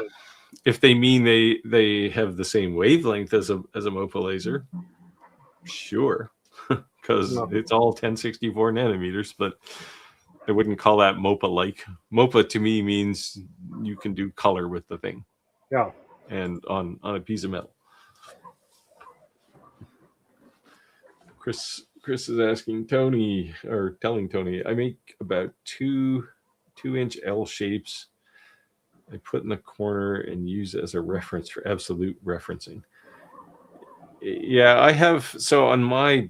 If they mean they have the same wavelength as a MOPA laser, sure, because it's all 1064 nanometers, but I wouldn't call that MOPA-like. MOPA to me means you can do color with the thing. Yeah. And on a piece of metal. Chris is asking Tony, or telling Tony, I make about 2-inch L shapes I put in the corner and use as a reference for absolute referencing. Yeah, I have. So on my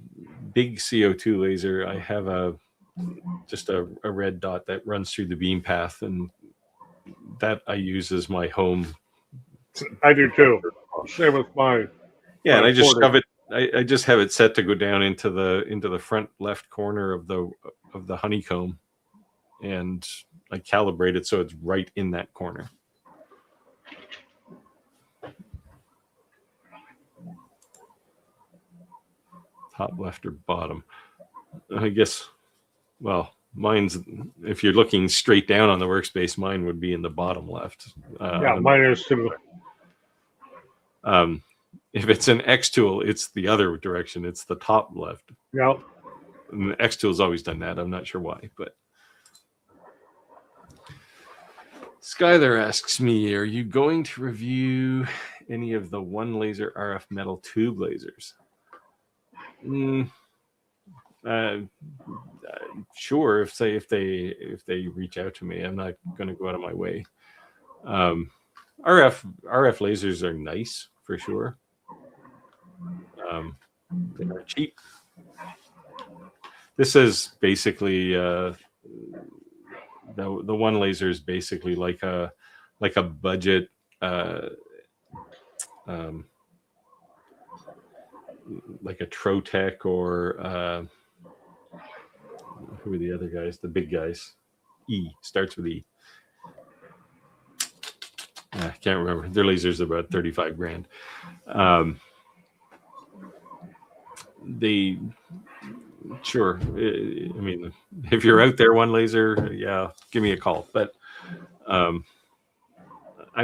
big CO2 laser, I have just a red dot that runs through the beam path, and that I use as my home. I do too. Same with mine. Yeah, and I just shove it. I just have it set to go down into the front left corner of the honeycomb, and I calibrate it so it's right in that corner. Top left or bottom? I guess. Well, mine's, if you're looking straight down on the workspace, mine would be in the bottom left. Yeah, mine is too. If it's an X tool, it's the other direction. It's the top left. Yeah. And the X tool's always done that. I'm not sure why, but. Skylar asks me, are you going to review any of the one laser RF metal tube lasers? Sure, if they reach out to me. I'm not going to go out of my way. RF lasers are nice for sure. They are cheap. This is basically the one laser is basically like a budget like a Trotec or who are the other guys? The big guys. E starts with E. I can't remember. Their lasers are about 35 grand. They sure. I mean, if you're out there, one laser, yeah, give me a call. But I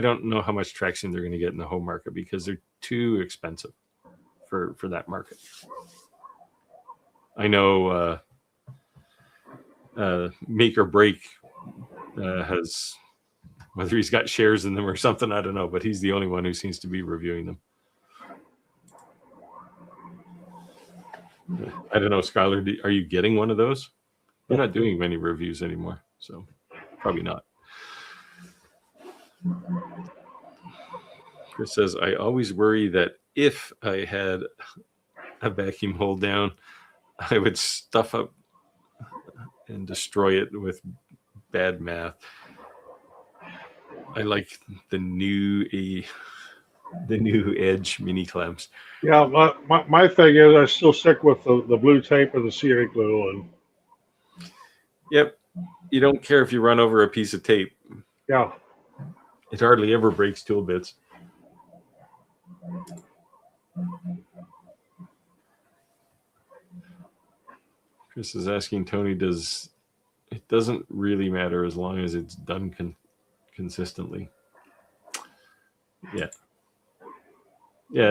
don't know how much traction they're going to get in the home market because they're too expensive for that market. I know Make or Break has, whether he's got shares in them or something, I don't know, but he's the only one who seems to be reviewing them. I don't know, Skylar, are you getting one of those? You're not doing many reviews anymore, so probably not. Chris says, I always worry that if I had a vacuum hold down, I would stuff up and destroy it with bad math. I like the new Edge mini clamps. Yeah, my thing is I still stick with the blue tape and the CA glue. And yep, you don't care if you run over a piece of tape. Yeah, it hardly ever breaks tool bits. Chris is asking Tony, it doesn't really matter as long as it's done consistently. Yeah,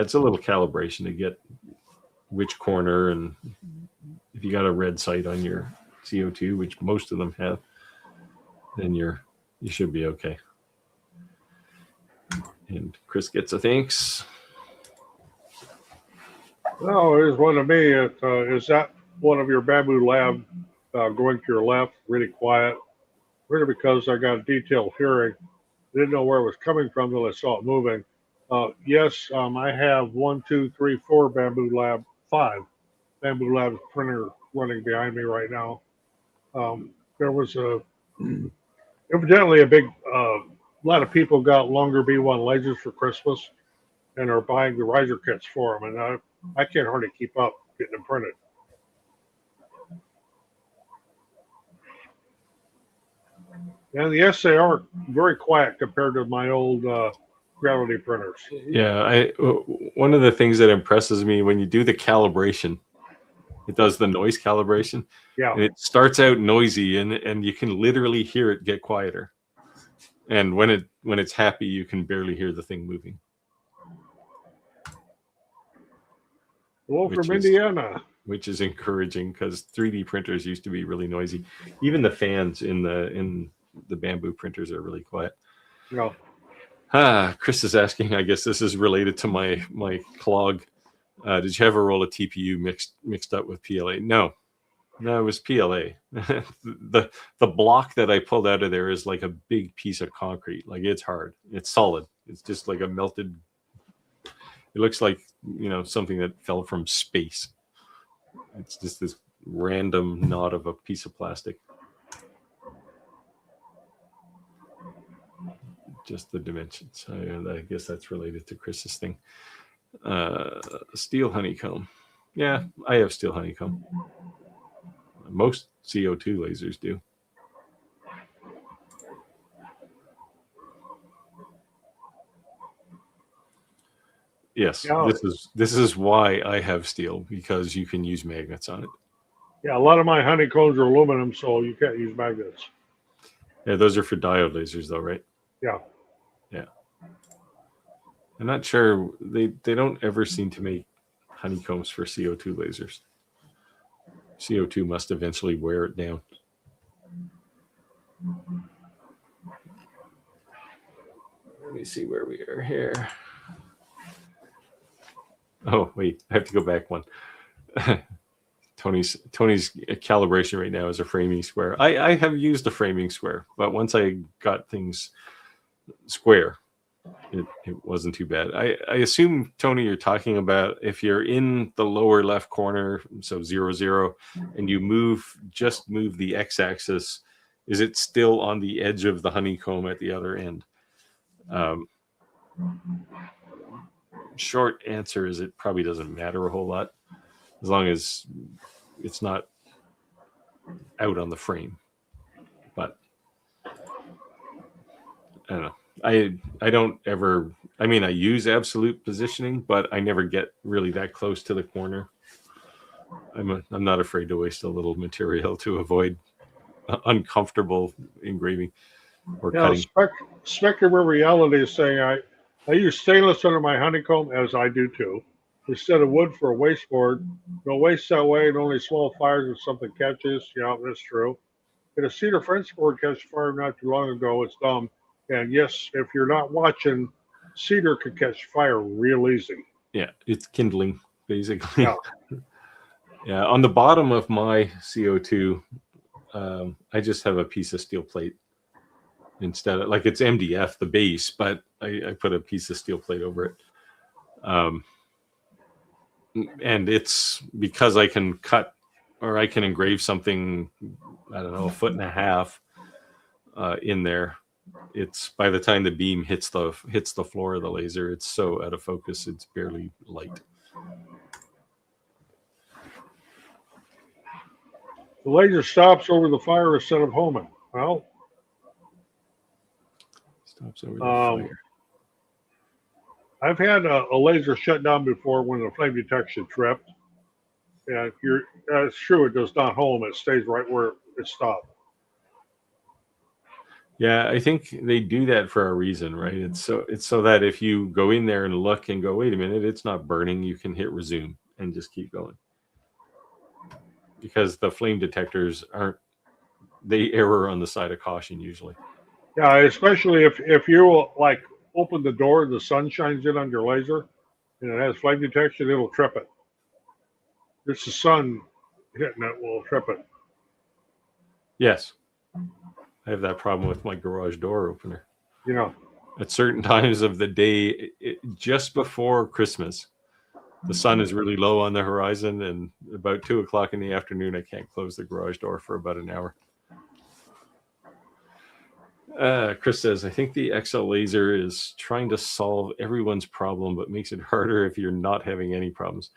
it's a little calibration to get which corner, and if you got a red sight on your CO2, which most of them have, then you should be okay. And Chris gets a thanks. No, there's one to me. Is that one of your Bamboo Lab going to your left, really quiet? Really, because I got a detailed hearing. Didn't know where it was coming from until I saw it moving. Yes, I have 1, 2, 3, 4 Bamboo Lab, 5 Bamboo Lab printer running behind me right now. There was evidently a big, lot of people got longer B1 lasers for Christmas and are buying the riser kits for them. And I can't hardly keep up getting them printed. And yes, they are very quiet compared to my old gravity printers. Yeah, one of the things that impresses me when you do the calibration, it does the noise calibration, Yeah. and it starts out noisy, and you can literally hear it get quieter. And when it's happy, you can barely hear the thing moving. Hello from Indiana. Which is encouraging because 3D printers used to be really noisy. Even the fans in the bamboo printers are really quiet. Yeah. Chris is asking, I guess this is related to my clog. Did you have a roll of TPU mixed up with PLA? No, it was PLA. the block that I pulled out of there is like a big piece of concrete. Like, it's hard. It's solid. It's just like a melted. It looks like, something that fell from space. It's just this random knot of a piece of plastic. Just the dimensions. I guess that's related to Chris's thing. Steel honeycomb. Yeah, I have steel honeycomb. Most CO2 lasers do. Yes, yeah. This is why I have steel, because you can use magnets on it. Yeah, a lot of my honeycombs are aluminum, so you can't use magnets. Yeah, those are for diode lasers, though, right? Yeah. Yeah. I'm not sure. They don't ever seem to make honeycombs for CO2 lasers. CO2 must eventually wear it down. Let me see where we are here. Oh, wait, I have to go back one. Tony's calibration right now is a framing square. I have used a framing square, but once I got things square, it wasn't too bad. I assume, Tony, you're talking about if you're in the lower left corner, so 0, 0, and you just move the x-axis, is it still on the edge of the honeycomb at the other end? Short answer is it probably doesn't matter a whole lot, as long as it's not out on the frame. But I don't know. I don't ever, I mean, I use absolute positioning, but I never get really that close to the corner. I'm not afraid to waste a little material to avoid uncomfortable engraving or cutting. Spectrum of Reality is saying I use stainless under my honeycomb, as I do too, instead of wood for a wasteboard. No waste that way, and only small fires if something catches. Yeah, that's true. And a cedar French board catch fire not too long ago. It's dumb. And yes, if you're not watching, cedar could catch fire real easy. Yeah, it's kindling, basically. Yeah. Yeah, on the bottom of my CO2, I just have a piece of steel plate instead of, like, it's MDF, the base, but I put a piece of steel plate over it. And it's because I can cut, or I can engrave something, I don't know, 1.5 feet in there. It's, by the time the beam hits the floor of the laser, it's so out of focus, it's barely light. The laser stops over the fire instead of homing. Well, stops over the fire. I've had a laser shut down before when the flame detection tripped. And it's true, it does not home. It stays right where it stopped. Yeah, I think they do that for a reason, right? It's so that if you go in there and look and go, wait a minute, it's not burning, you can hit resume and just keep going. Because the flame detectors they err on the side of caution usually. Yeah, especially if you like open the door and the sun shines in on your laser and it has flame detection, it'll trip it. It's the sun hitting it will trip it. Yes. I have that problem with my garage door opener. Yeah. At certain times of the day, just before Christmas, the sun is really low on the horizon, and about 2 o'clock in the afternoon, I can't close the garage door for about an hour. Chris says, I think the XL laser is trying to solve everyone's problem, but makes it harder if you're not having any problems.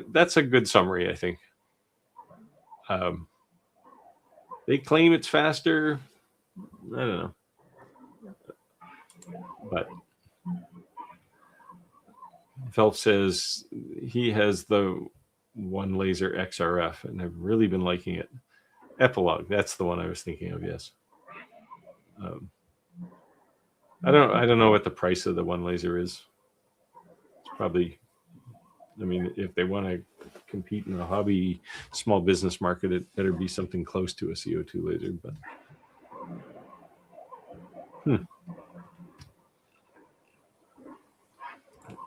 That's a good summary, I think. They claim it's faster. I don't know. But Phelps says he has the one laser XRF, and I've really been liking it. Epilogue, that's the one I was thinking of. Yes. I don't know what the price of the one laser is. It's probably, I mean, if they want to compete in the hobby small business market, it better be something close to a CO2 laser. But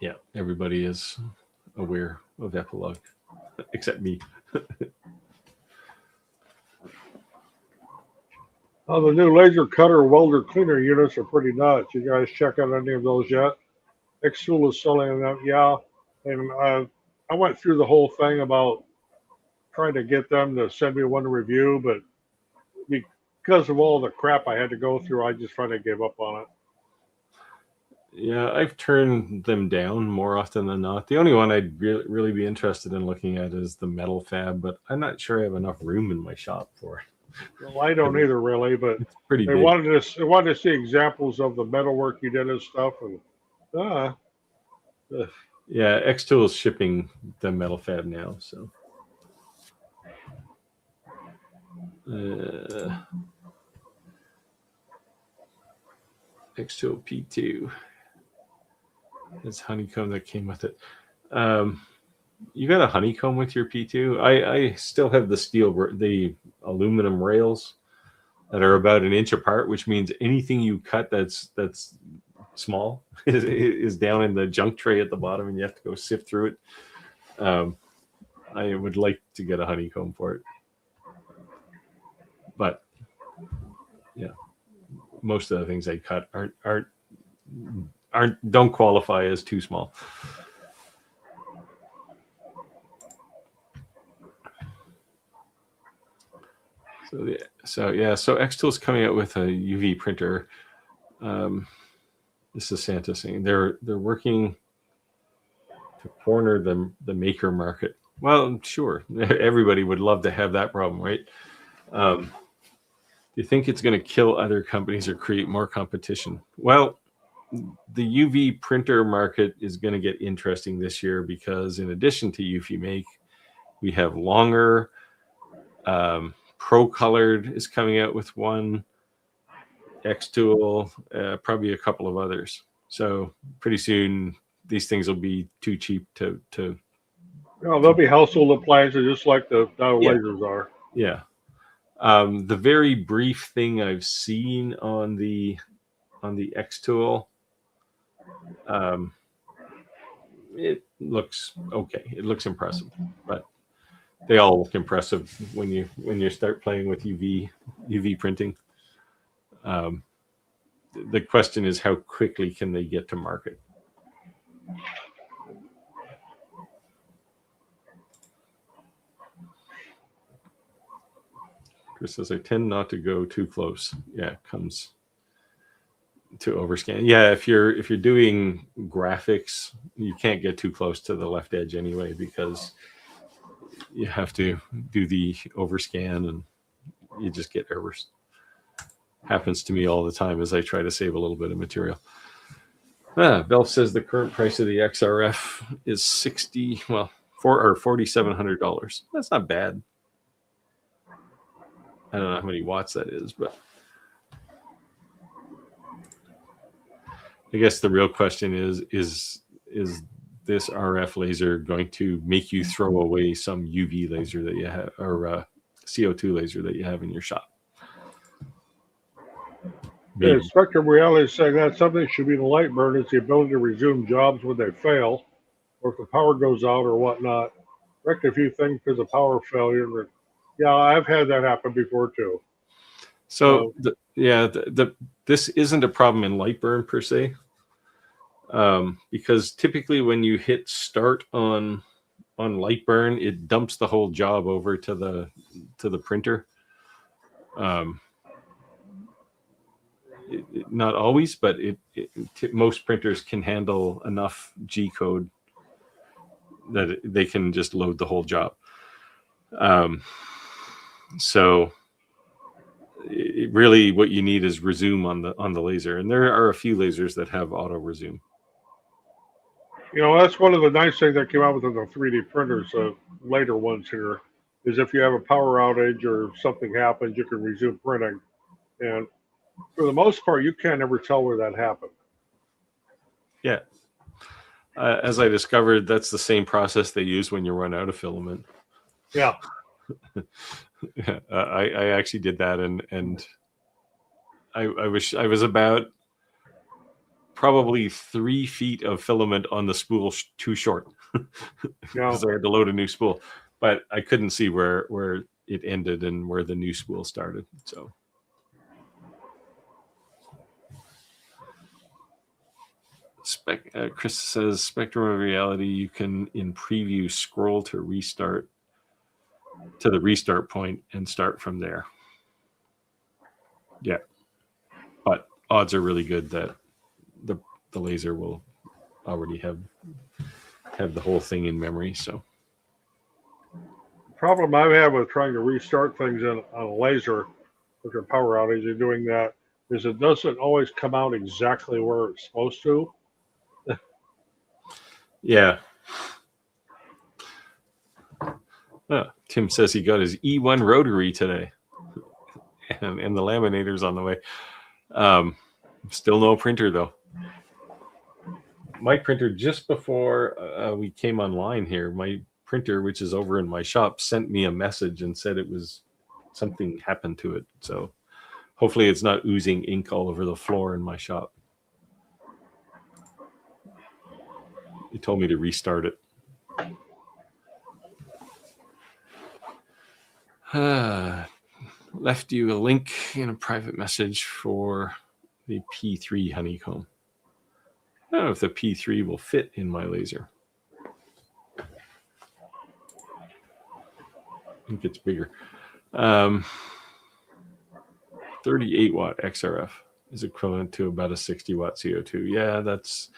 yeah, everybody is aware of Epilogue, except me. Oh, the new laser cutter welder cleaner units are pretty nuts. You guys check out any of those yet? Xtool is selling them, yeah. And I went through the whole thing about trying to get them to send me one review, but because of all the crap I had to go through, I just finally gave up on it. Yeah, I've turned them down more often than not. The only one I'd really be interested in looking at is the metal fab, but I'm not sure I have enough room in my shop for it. Well, I don't either really, but it's pretty they big. wanted to see examples of the metalwork you did and stuff, and yeah, Xtool is shipping the metal fab now, so. Xtool P2. It's honeycomb that came with it. You got a honeycomb with your P2? I still have the aluminum rails that are about an inch apart, which means anything you cut that's small is down in the junk tray at the bottom, and you have to go sift through it. I would like to get a honeycomb for it, but yeah, most of the things I cut don't qualify as too small. So Xtool's coming out with a UV printer. This is Santa saying they're working to corner the maker market. Well, sure, everybody would love to have that problem, right? Do you think it's going to kill other companies or create more competition? Well, the UV printer market is going to get interesting this year because in addition to UV Make, we have Longer. Pro Colored is coming out with one. Xtool, probably a couple of others. So pretty soon these things will be too cheap to. They'll be household appliances just like the lasers are. Yeah. The very brief thing I've seen on the Xtool, it looks okay. It looks impressive, but they all look impressive when you start playing with UV printing. The question is how quickly can they get to market? Chris says, I tend not to go too close. Yeah, it comes to overscan. Yeah, if you're doing graphics, you can't get too close to the left edge anyway because you have to do the overscan and you just get errors. Happens to me all the time as I try to save a little bit of material. Belf says the current price of the XRF is $4,700. That's not bad. I don't know how many watts that is, but I guess the real question is this RF laser going to make you throw away some UV laser that you have or CO2 laser that you have in your shop? Yeah, Spectrum Reality is saying that something should be the light burn is the ability to resume jobs when they fail, or if the power goes out or whatnot. Correct a few things because of power failure. Yeah, I've had that happen before too. So this isn't a problem in light burn per se, because typically when you hit start on light burn, it dumps the whole job over to the printer. Not always, but most printers can handle enough G code that they can just load the whole job. So really what you need is resume on the laser, and there are a few lasers that have auto resume. That's one of the nice things that came out with the 3D printers, later ones here, is if you have a power outage or something happens, you can resume printing. And for the most part, you can't ever tell where that happened. Yeah. As I discovered, that's the same process they use when you run out of filament. Yeah. I actually did that, and I was about probably 3 feet of filament on the spool too short because I had to load a new spool, but I couldn't see where it ended and where the new spool started. So Chris says Spectrum of Reality, you can in preview scroll to restart to the restart point and start from there. Yeah, but odds are really good that the laser will already have the whole thing in memory. So the problem I have with trying to restart things on a laser with your power outage and doing that is it doesn't always come out exactly where it's supposed to. Yeah. Tim says he got his E1 rotary today, and the laminator's on the way. Still no printer though. My printer, just before we came online here, my printer, which is over in my shop, sent me a message and said it was something happened to it. So hopefully it's not oozing ink all over the floor in my shop. He told me to restart it. Left you a link in a private message for the P3 honeycomb. I don't know if the P3 will fit in my laser. I think it's bigger. 38 watt XRF is equivalent to about a 60 watt CO2.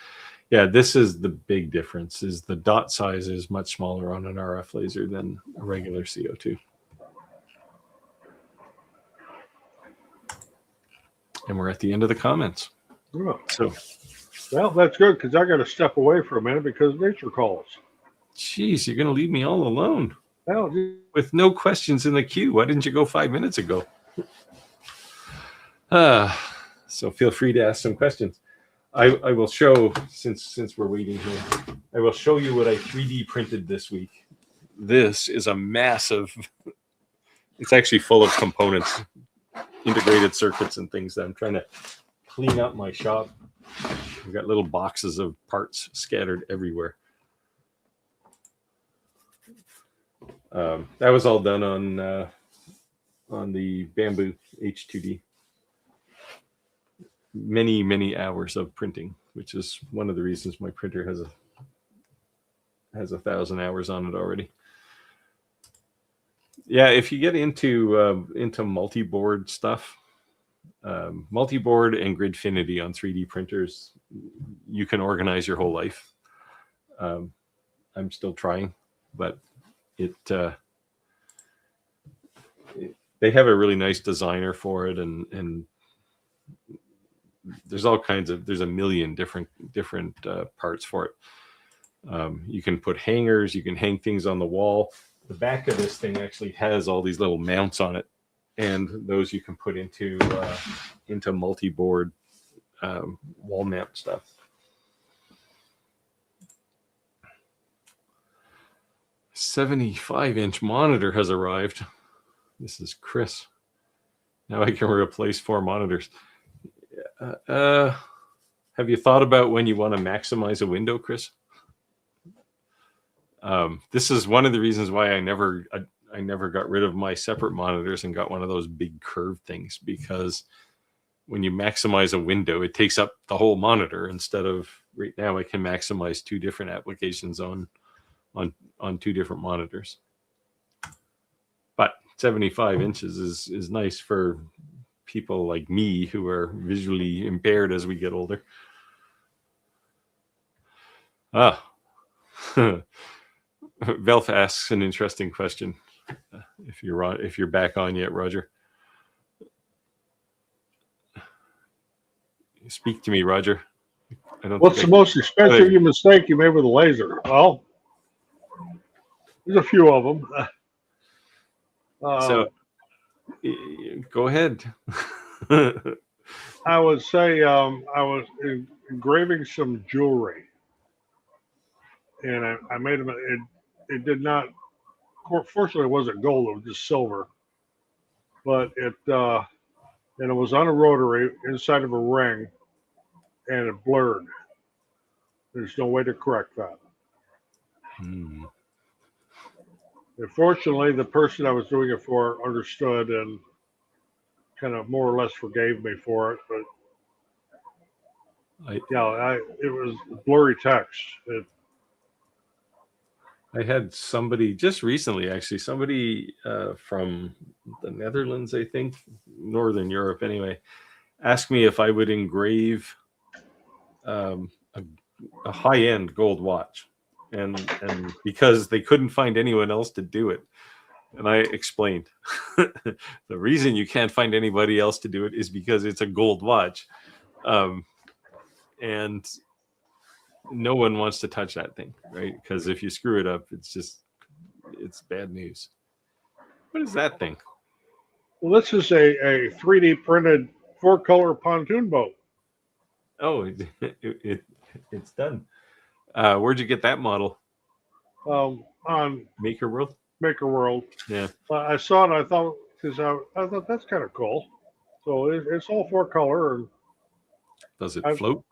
Yeah, this is the big difference, is the dot size is much smaller on an RF laser than a regular CO2. And we're at the end of the comments. Yeah. So, well, that's good because I got to step away for a minute because nature calls. Geez, you're going to leave me all alone. Well, with no questions in the queue. Why didn't you go 5 minutes ago? So feel free to ask some questions. I will show, since we're waiting here, I will show you what I 3D printed this week. This is a massive, it's actually full of components, integrated circuits and things that I'm trying to clean up my shop. We've got little boxes of parts scattered everywhere. That was all done on the Bamboo H2D. Many hours of printing, which is one of the reasons my printer has 1,000 hours on it already. Yeah, if you get into multi-board stuff, multi-board and Gridfinity on 3D printers, you can organize your whole life. I'm still trying, but they have a really nice designer for it, and there's all kinds of, there's a million different parts for it. You can put hangers, you can hang things on the wall. The back of this thing actually has all these little mounts on it, and those you can put into multi-board wall mount stuff. A 75-inch monitor has arrived. This is Chris. Now I can replace 4 monitors. Have you thought about when you want to maximize a window, Chris? This is one of the reasons why I never got rid of my separate monitors and got one of those big curved things, because when you maximize a window, it takes up the whole monitor instead of, right now I can maximize 2 different applications on 2 different monitors. But 75 inches is nice for people like me who are visually impaired as we get older. Velf asks an interesting question. If you're back on yet, Roger. Speak to me, Roger. What's the most expensive mistake you made with a laser? Well, there's a few of them. So, go ahead. I would say I was engraving some jewelry, and I made them. It did not. Fortunately, it wasn't gold. It was just silver. But it was on a rotary inside of a ring, and it blurred. There's no way to correct that. Hmm. And fortunately, the person I was doing it for understood and kind of more or less forgave me for it. But it was blurry text. I had somebody just recently, actually, somebody from the Netherlands, I think, Northern Europe anyway, asked me if I would engrave a high-end gold watch. And because they couldn't find anyone else to do it. And I explained, the reason you can't find anybody else to do it is because it's a gold watch. And no one wants to touch that thing, right? Because if you screw it up, it's bad news. What is that thing? Well, this is a 3D printed 4-color pontoon boat. Oh, it's done. Where'd you get that model? On Maker World. Maker World. Yeah. I saw it. I thought that's kind of cool. So it's all 4-color. And does it float?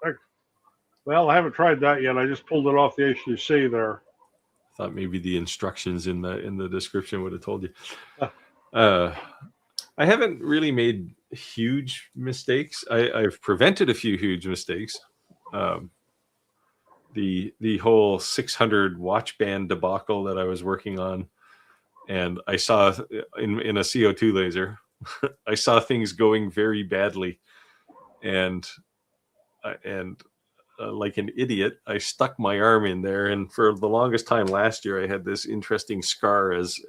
Well, I haven't tried that yet. I just pulled it off the HTC there. I thought maybe the instructions in the description would have told you. I haven't really made huge mistakes. I've prevented a few huge mistakes. The whole 600 watch band debacle that I was working on, and I saw in a CO2 laser, I saw things going very badly, and like an idiot, I stuck my arm in there, and for the longest time last year, I had this interesting scar as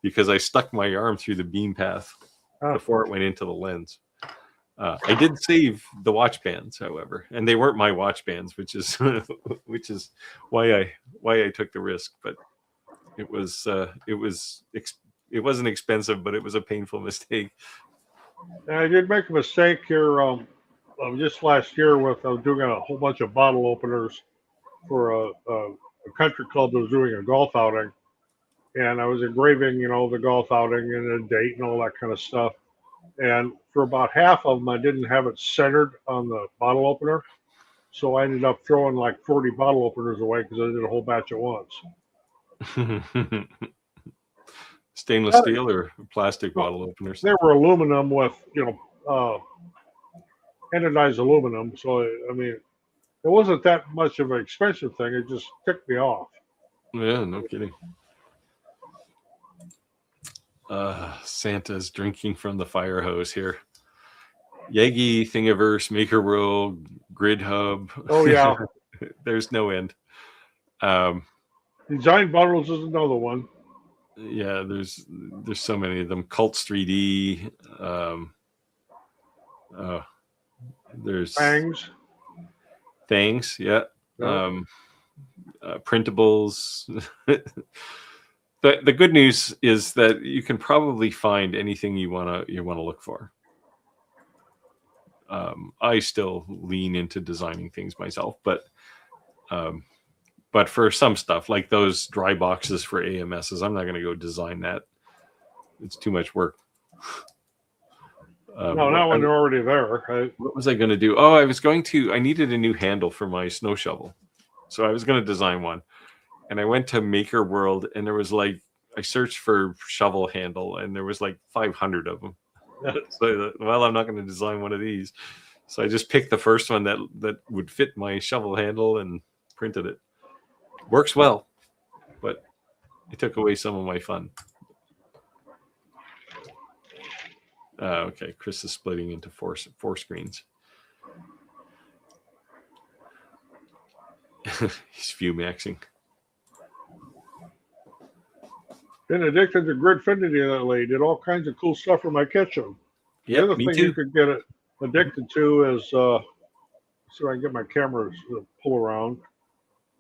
because I stuck my arm through the beam path before it went into the lens. I did save the watch bands, however, and they weren't my watch bands, which is why I took the risk. But it wasn't expensive, but it was a painful mistake. I did make a mistake here just last year with doing a whole bunch of bottle openers for a country club that was doing a golf outing, and I was engraving, the golf outing and a date and all that kind of stuff. And for about half of them, I didn't have it centered on the bottle opener. So I ended up throwing like 40 bottle openers away because I did a whole batch at once. Stainless steel or plastic bottle openers? They were aluminum with, anodized aluminum. So, I mean, it wasn't that much of an expensive thing. It just ticked me off. Yeah, no kidding. Santa's drinking from the fire hose here. Yagi, Thingiverse, Maker World, Grid Hub. Oh yeah, there's no end. Design bottles is another one. Yeah, there's so many of them. Cults 3D. There's Thangs. Yeah. Yep. Printables. The good news is that you can probably find anything you wanna look for. I still lean into designing things myself, but for some stuff like those dry boxes for AMSs, I'm not going to go design that. It's too much work. No, not when they're already there. Right? What was I going to do? Oh, I needed a new handle for my snow shovel, so I was going to design one. And I went to Maker World, and there was I searched for shovel handle, and there was 500 of them. So, I'm not going to design one of these. So I just picked the first one that would fit my shovel handle and printed it. Works well, but it took away some of my fun. Okay, Chris is splitting into four screens. He's view maxing. Been addicted to Gridfinity lately. Did all kinds of cool stuff for my kitchen. The Yep, other me thing too. you could get addicted to is, so I can get my camera to pull around.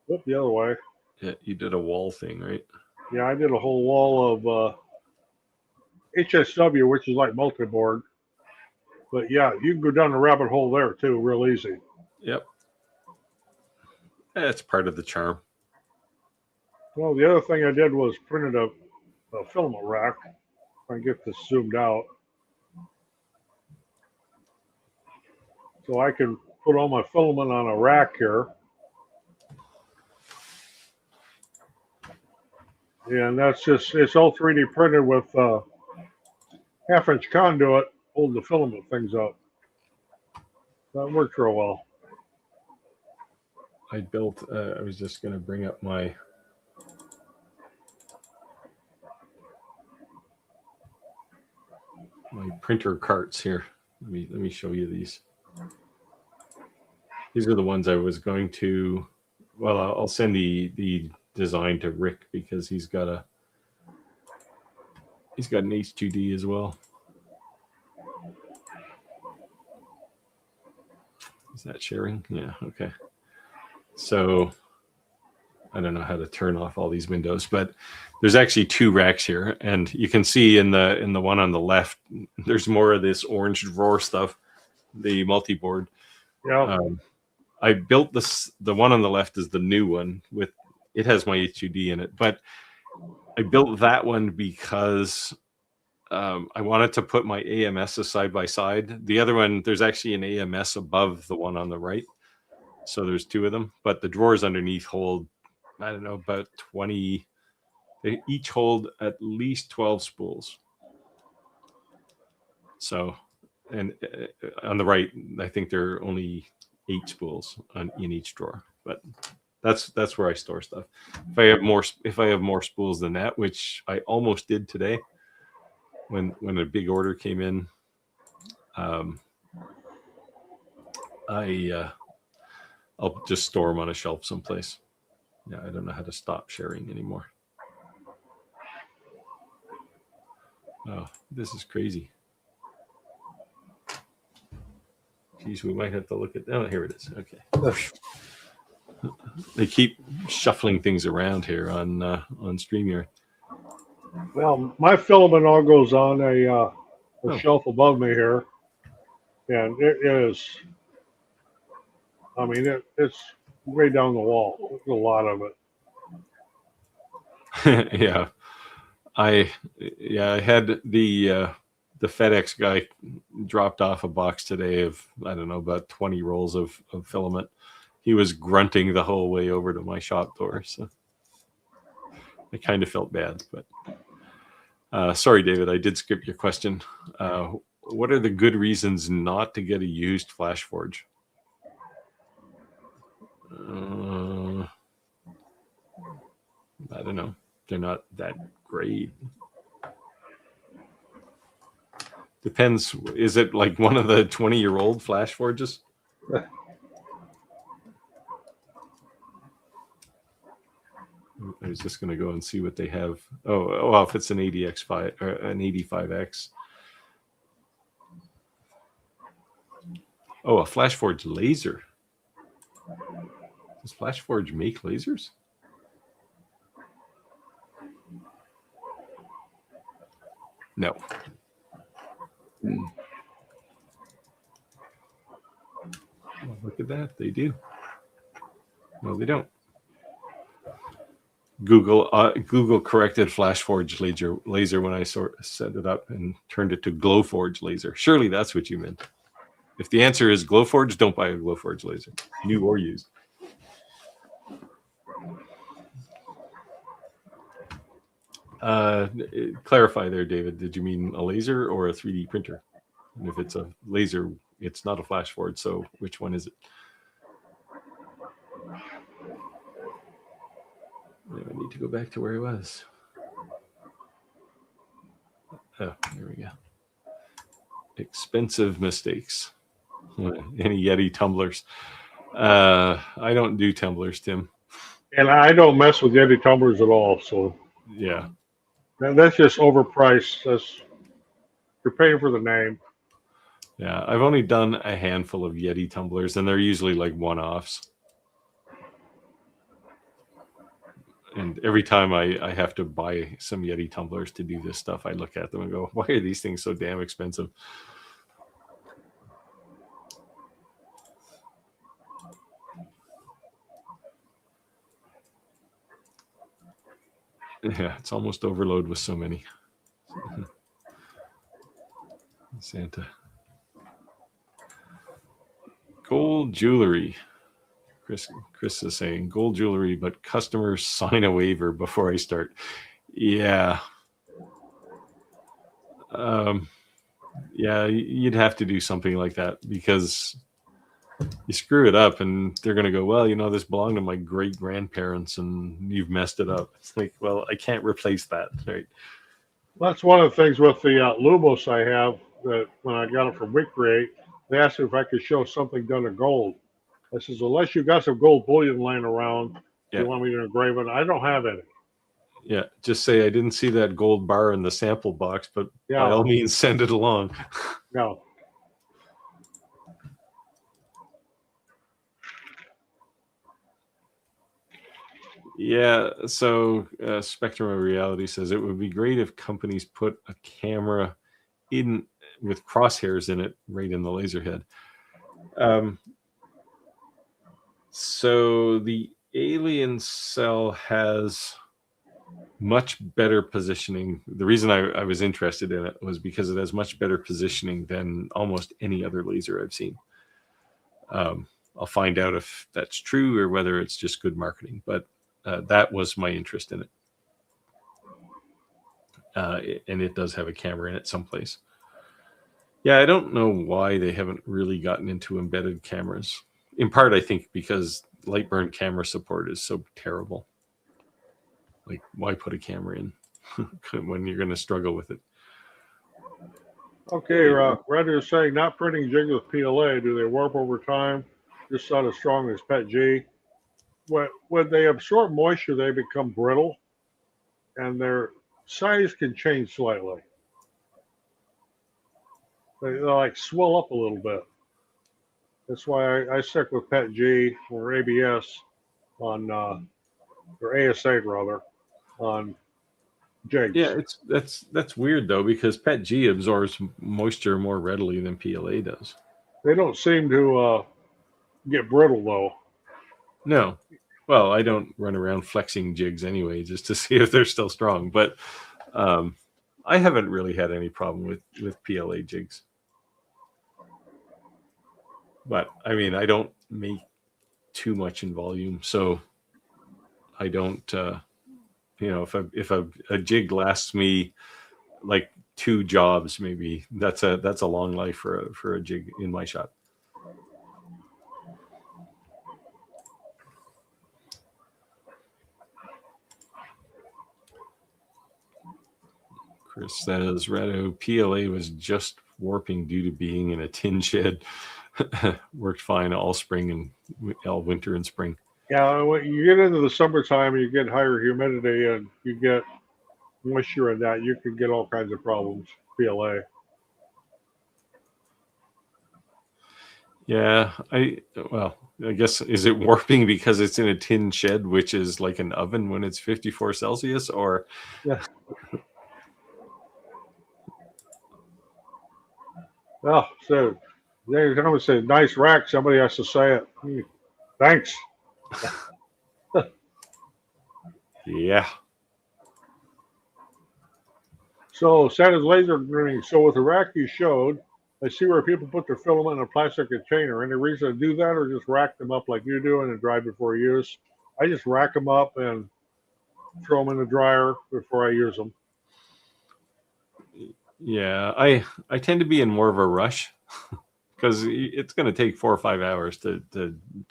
Whoop, the other way. Yeah, you did a wall thing, right? Yeah, I did a whole wall of HSW, which is like multi-board. But yeah, you can go down the rabbit hole there too, real easy. Yep. That's part of the charm. Well, the other thing I did was printed a filament rack. If I can get this zoomed out. So I can put all my filament on a rack here. And that's just, it's all 3D printed with 1/2-inch conduit, hold the filament things up. That worked real well. I built, I was just going to bring up my printer carts here. Let me show you these. These are the ones I was going to, well, I'll send the design to Rick because he's got an H2D as well. Is that sharing? Yeah, okay. So I don't know how to turn off all these windows, but there's actually 2 racks here, and you can see in the one on the left, there's more of this orange drawer stuff, the multi-board. Yeah. I built this. The one on the left is the new one with it has my H2D in it, but I built that one because I wanted to put my AMSs side by side. The other one, there's actually an AMS above the one on the right. So there's 2 of them, but the drawers underneath hold, I don't know, about 20. They each hold at least 12 spools. So, and on the right, I think there are only 8 spools in each drawer, but that's where I store stuff. If I have more spools than that, which I almost did today, when a big order came in, I'll just store them on a shelf someplace. Yeah, I don't know how to stop sharing anymore. Oh, this is crazy. Geez, we might have to look at. Oh, here it is. Okay. They keep shuffling things around here on Streamyard. Well, my filament all goes on a shelf above me here, and it is. I mean, it's way down the wall. There's a lot of it. Yeah, I had the FedEx guy dropped off a box today of, I don't know, about 20 rolls of filament. He was grunting the whole way over to my shop door, so I kind of felt bad. But sorry, David, I did skip your question. What are the good reasons not to get a used FlashForge? I don't know. They're not that great. Depends. Is it like one of the 20-year-old FlashForges? I was just going to go and see what they have. Oh, well, if it's an 80X5 or an 85X. Oh, a FlashForge laser. Does FlashForge make lasers? No. Oh, look at that. They do. No, they don't. Google corrected FlashForge laser when I set it up and turned it to Glowforge laser. Surely that's what you meant. If the answer is Glowforge, don't buy a Glowforge laser, new or used. Clarify there, David. Did you mean a laser or a 3D printer? And if it's a laser, it's not a FlashForge. So which one is it? I need to go back to where I was. Oh, here we go. Expensive mistakes. Any Yeti tumblers? I don't do tumblers, Tim. And I don't mess with Yeti tumblers at all. So yeah, And that's just overpriced. You're paying for the name. Yeah, I've only done a handful of Yeti tumblers, and they're usually like one-offs. And every time I have to buy some Yeti tumblers to do this stuff, I look at them and go, why are these things so damn expensive? Yeah, it's almost overload with so many. Santa. Gold jewelry. Chris is saying gold jewelry, but customers sign a waiver before I start. Yeah. Yeah, you'd have to do something like that, because you screw it up and they're going to go, well, this belonged to my great grandparents and you've messed it up. It's like, well, I can't replace that, right? That's one of the things with the Lumos I have, that when I got it from Upgrxades, they asked me if I could show something done in gold. I says, unless you got some gold bullion laying around, you want me to engrave it? I don't have any. Yeah, just say I didn't see that gold bar in the sample box, but by all means, send it along. No. Yeah, so Spectrum of Reality says it would be great if companies put a camera in with crosshairs in it right in the laser head. So the Alien Cell has much better positioning. The reason I was interested in it was because it has much better positioning than almost any other laser I've seen. I'll find out if that's true or whether it's just good marketing, but that was my interest in it. And it does have a camera in it someplace. Yeah, I don't know why they haven't really gotten into embedded cameras. In part, I think because Lightburn camera support is so terrible. Like, why put a camera in when you're going to struggle with it? Okay, Red is saying not printing jigs with PLA. Do they warp over time? Just not as strong as PETG. When they absorb moisture, they become brittle, and their size can change slightly. They like swell up a little bit. That's why I stick with PETG or ABS on, or ASA rather, on jigs. Yeah, that's weird though, because PETG absorbs moisture more readily than PLA does. They don't seem to get brittle though. No. Well, I don't run around flexing jigs anyway, just to see if they're still strong. But I haven't really had any problem with PLA jigs. But I mean, I don't make too much in volume, so I don't. If a jig lasts me like 2 jobs, maybe that's a long life for a jig in my shop. Chris says, Rado, PLA was just warping due to being in a tin shed. Worked fine all spring and all winter and spring. Yeah, when you get into the summertime, you get higher humidity and you get moisture in that, you can get all kinds of problems. PLA. Yeah, I guess, is it warping because it's in a tin shed, which is like an oven when it's 54 Celsius, or? Yeah. Oh, so they come and say, nice rack. Somebody has to say it. Thanks. Yeah. So Santa's laser printing. So with the rack you showed, I see where people put their filament in a plastic container. Any reason to do that, or just rack them up like you do and then dry before use? I just rack them up and throw them in the dryer before I use them. Yeah, I tend to be in more of a rush because it's going to take 4 or 5 hours to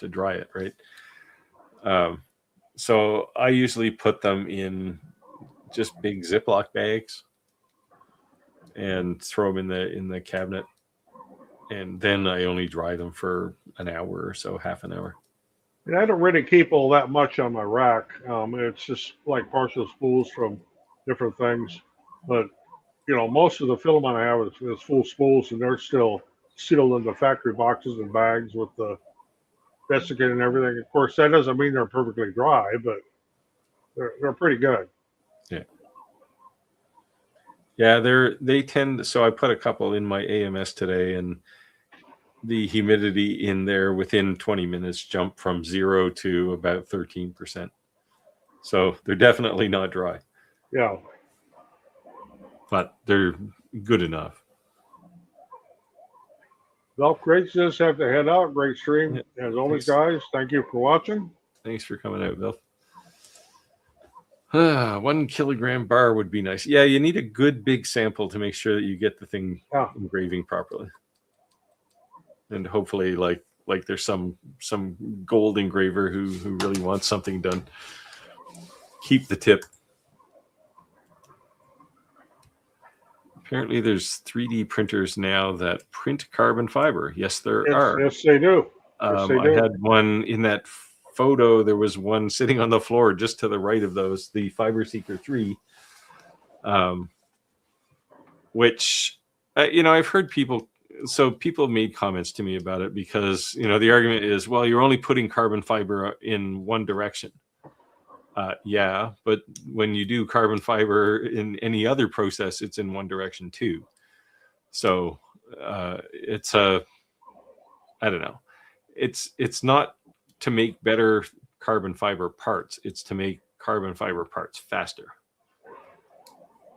dry it, right? So I usually put them in just big Ziploc bags and throw them in the cabinet, and then I only dry them for an hour or so, half an hour. And I don't really keep all that much on my rack. It's just like partial spools from different things. But you know, most of the filament I have is full spools, and they're still sealed in the factory boxes and bags with the desiccant and everything. Of course, that doesn't mean they're perfectly dry, but they're pretty good. Yeah. Yeah, they tend. So I put a couple in my AMS today, and the humidity in there within 20 minutes jumped from 0 to about 13%. So they're definitely not dry. Yeah. But they're good enough. Well, great. Just have to head out. Great stream. Yeah. As always, guys, thank you for watching. Thanks for coming out, Bill. 1 kilogram bar would be nice. Yeah, you need a good big sample to make sure that you get the thing engraving properly. And hopefully like there's some gold engraver who really wants something done. Keep the tip. Apparently there's 3D printers now that print carbon fiber. Yes, there are. Yes, they do. Yes, they do. I had one in that photo. There was one sitting on the floor just to the right of those, the Fiber Seeker 3, which, I've heard people made comments to me about it because, the argument is, well, you're only putting carbon fiber in one direction. Yeah, but when you do carbon fiber in any other process, it's in one direction too. So it's I don't know. It's not to make better carbon fiber parts. It's to make carbon fiber parts faster.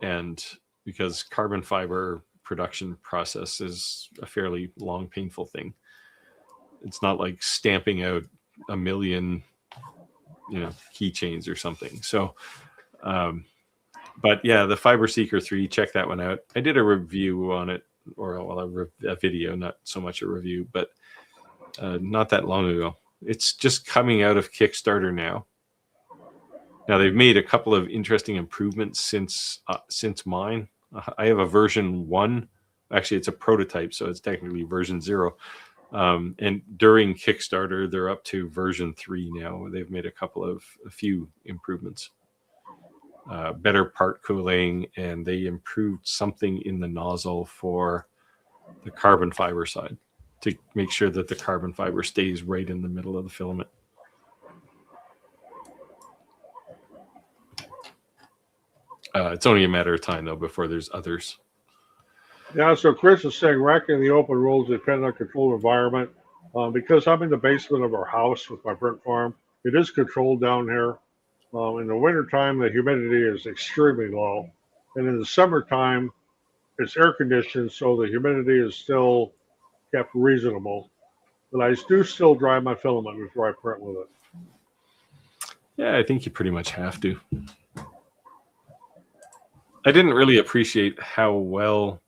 And because carbon fiber production process is a fairly long, painful thing. It's not like stamping out a million keychains or something. So, but yeah, the Fiber Seeker 3, check that one out. I did a review on it, or a video, not so much a review, but not that long ago. It's just coming out of Kickstarter now. Now they've made a couple of interesting improvements since mine. I have a version 1. Actually, it's a prototype, so it's technically version 0. And during Kickstarter, they're up to version 3 now. They've made a few improvements. Better part cooling, and they improved something in the nozzle for the carbon fiber side to make sure that the carbon fiber stays right in the middle of the filament. It's only a matter of time, though, before there's others. Yeah, so Chris is saying racking in the open rules depend on controlled environment. Because I'm in the basement of our house with my print farm, it is controlled down here. In the wintertime, the humidity is extremely low. And in the summertime, it's air conditioned, so the humidity is still kept reasonable. But I do still dry my filament before I print with it. Yeah, I think you pretty much have to. I didn't really appreciate how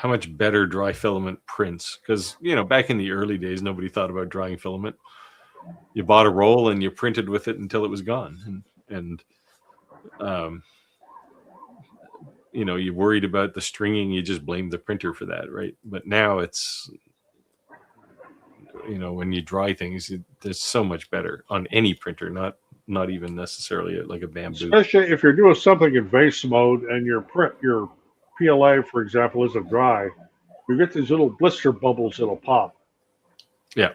much better dry filament prints, because back in the early days nobody thought about drying filament. You bought a roll and you printed with it until it was gone, and you worried about the stringing, you just blamed the printer for that, right? But now it's when you dry things, there's so much better on any printer, not even necessarily like a bamboo. Especially if you're doing something in vase mode and your PLA, for example, isn't dry, you get these little blister bubbles that'll pop. Yeah.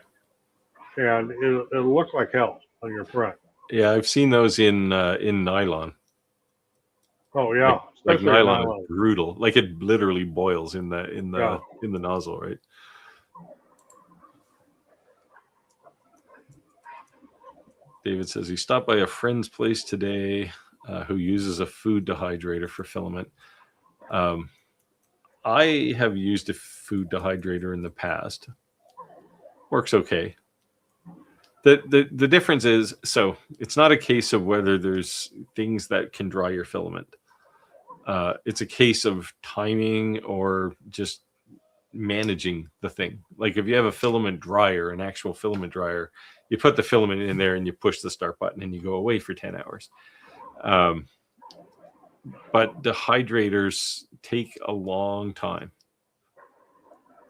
And it'll look like hell on your print. Yeah, I've seen those in nylon. Oh yeah, like nylon is brutal. Like it literally boils in the nozzle, right? David says he stopped by a friend's place today who uses a food dehydrator for filament. I have used a food dehydrator in the past. Works okay. The difference is, so it's not a case of whether there's things that can dry your filament. It's a case of timing or just managing the thing. Like if you have a filament dryer, an actual filament dryer, you put the filament in there and you push the start button and you go away for 10 hours. But dehydrators take a long time.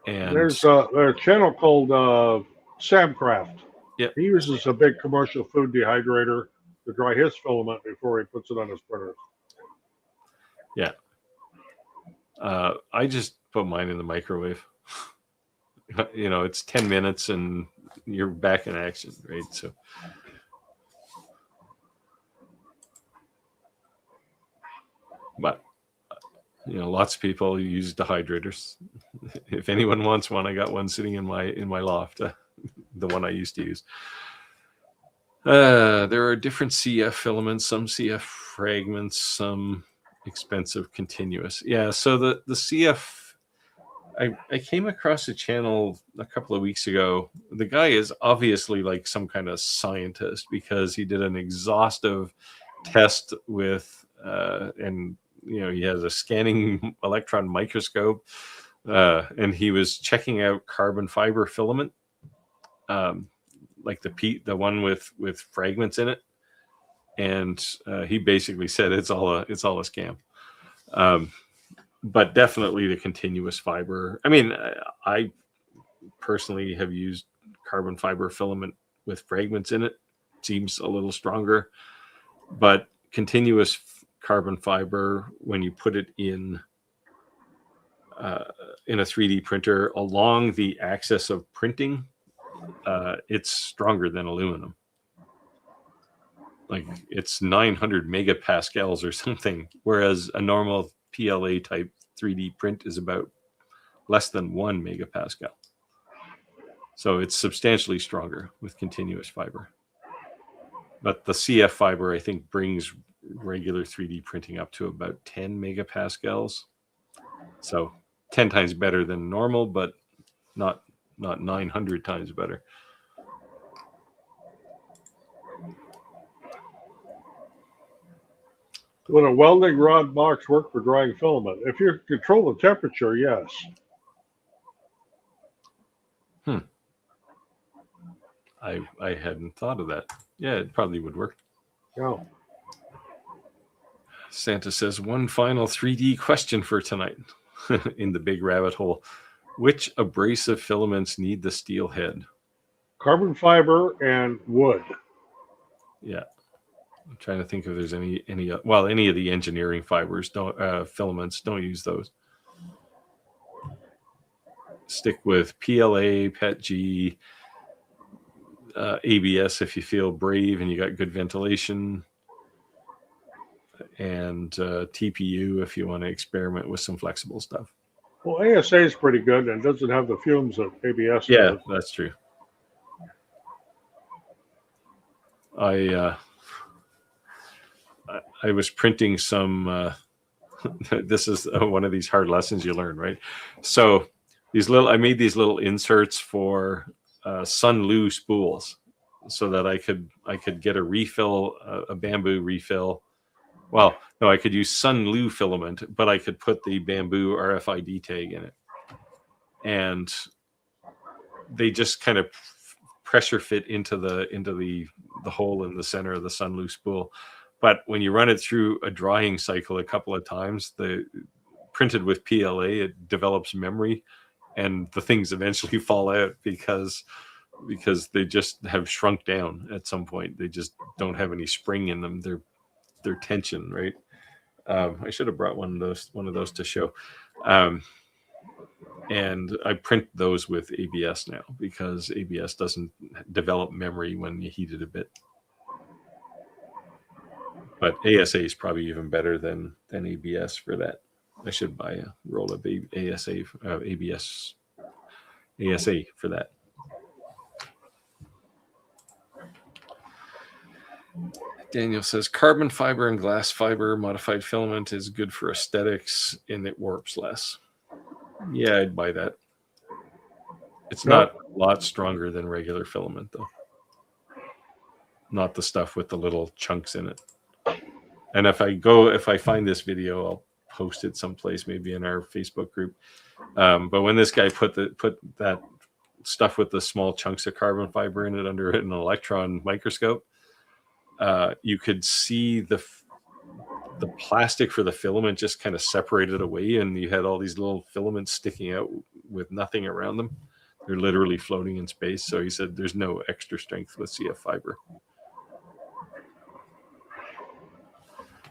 And there's a channel called Sam Craft. Yeah, he uses a big commercial food dehydrator to dry his filament before he puts it on his printer. Yeah. I just put mine in the microwave. You know, it's 10 minutes and you're back in action, right? So, but you know, lots of people use dehydrators. If anyone wants one, I got one sitting in my loft, the one I used to use. There are different CF filaments, some CF fragments, some expensive continuous. Yeah, so the CF, I came across a channel a couple of weeks ago. The guy is obviously like some kind of scientist because he did an exhaustive test with, and you know, he has a scanning electron microscope, and he was checking out carbon fiber filament, like the one with fragments in it, and he basically said it's all a scam. But definitely the continuous fiber. I mean, I personally have used carbon fiber filament with fragments in it. Seems a little stronger, but continuous carbon fiber, when you put it in a 3D printer along the axis of printing, it's stronger than aluminum. Like it's 900 megapascals or something, whereas a normal PLA type 3D print is about less than 1 megapascal. So it's substantially stronger with continuous fiber. But the CF fiber, I think, brings regular 3D printing up to about 10 megapascals. So 10 times better than normal, but not 900 times better. Would a welding rod box work for drying filament? If you control the temperature, yes. I hadn't thought of that. Yeah, it probably would work. Yeah. Santa says, one final 3D question for tonight in the big rabbit hole. Which abrasive filaments need the steel head? Carbon fiber and wood. Yeah. I'm trying to think if there's any of the engineering fibers filaments, don't use those. Stick with PLA, PETG, ABS if you feel brave and you got good ventilation, and TPU if you want to experiment with some flexible stuff. Well, ASA is pretty good and doesn't have the fumes that ABS does. That's true. I was printing some. This is one of these hard lessons you learn, right? So I made these little inserts for Sunlu spools, so that I could get a refill, a bamboo refill. Well, no, I could use Sunlu filament, but I could put the bamboo RFID tag in it, and they just kind of pressure fit into the hole in the center of the Sunlu spool. But when you run it through a drying cycle a couple of times, the printed with PLA, it develops memory, and the things eventually fall out because they just have shrunk down at some point. They just don't have any spring in them. They're tension, right? I should have brought one of those to show. And I print those with ABS now because ABS doesn't develop memory when you heat it a bit. But ASA is probably even better than ABS for that. I should buy a roll of ABS ASA for that. Daniel says carbon fiber and glass fiber modified filament is good for aesthetics and it warps less. Yeah, I'd buy that. It's not a lot stronger than regular filament, though. Not the stuff with the little chunks in it. And if I find this video, I'll post it someplace, maybe in our Facebook group. But when this guy put that stuff with the small chunks of carbon fiber in it under an electron microscope, you could see the plastic for the filament just kind of separated away, and you had all these little filaments sticking out with nothing around them. They're literally floating in space. So he said there's no extra strength with CF fiber.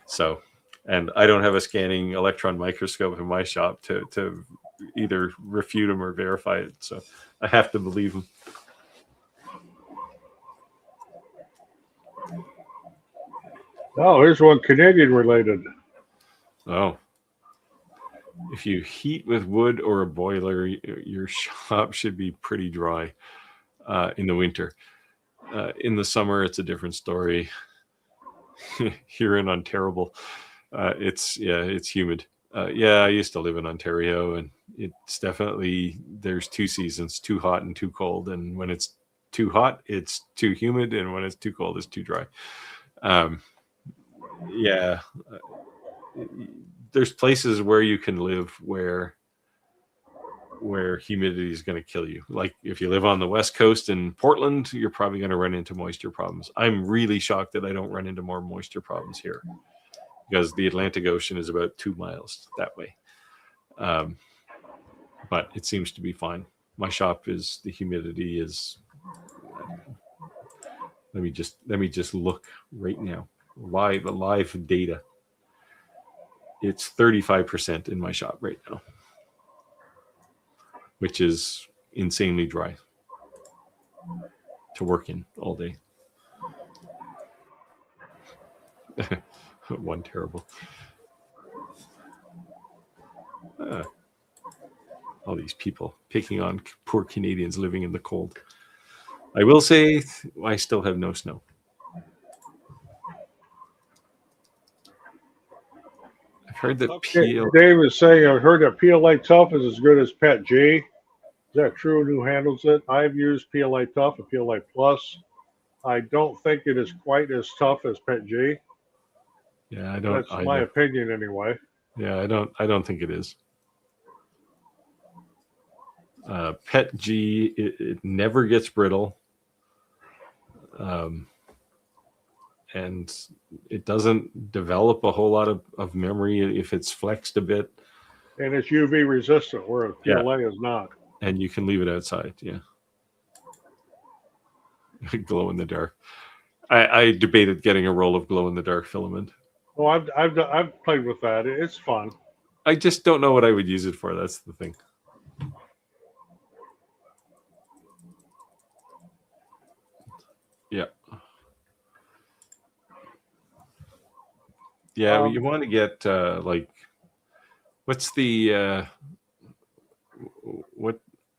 So And I don't have a scanning electron microscope in my shop to either refute them or verify it. So I have to believe them. Oh, here's one Canadian related. Oh. If you heat with wood or a boiler, your shop should be pretty dry in the winter. In the summer, it's a different story. Here in Ontario, it's humid. I used to live in Ontario, and it's definitely, there's two seasons, too hot and too cold. And when it's too hot, it's too humid, and when it's too cold, it's too dry. There's places where you can live where humidity is going to kill you. Like if you live on the West Coast in Portland, you're probably going to run into moisture problems. I'm really shocked that I don't run into more moisture problems here, because the Atlantic Ocean is about 2 miles that way. But it seems to be fine. My shop is, the humidity is, let me just look right now. Live data. It's 35% in my shop right now, which is insanely dry to work in all day. One terrible. All these people picking on poor Canadians living in the cold. I will say I still have no snow. I've heard that Dave is saying, I've heard that PLA Tough is as good as Pet G. Is that true? Who handles it? I've used PLA Tough and PLA Plus. I don't think it is quite as tough as Pet G. Yeah, I don't. That's my opinion anyway. Yeah, I don't think it is. Pet G, it never gets brittle. And it doesn't develop a whole lot of memory if it's flexed a bit. And it's UV resistant, where PLA is not. And you can leave it outside, yeah. Glow in the dark. I debated getting a roll of glow in the dark filament. Well, I've played with that. It's fun. I just don't know what I would use it for. That's the thing. Yeah. Yeah, you want to get like, what's the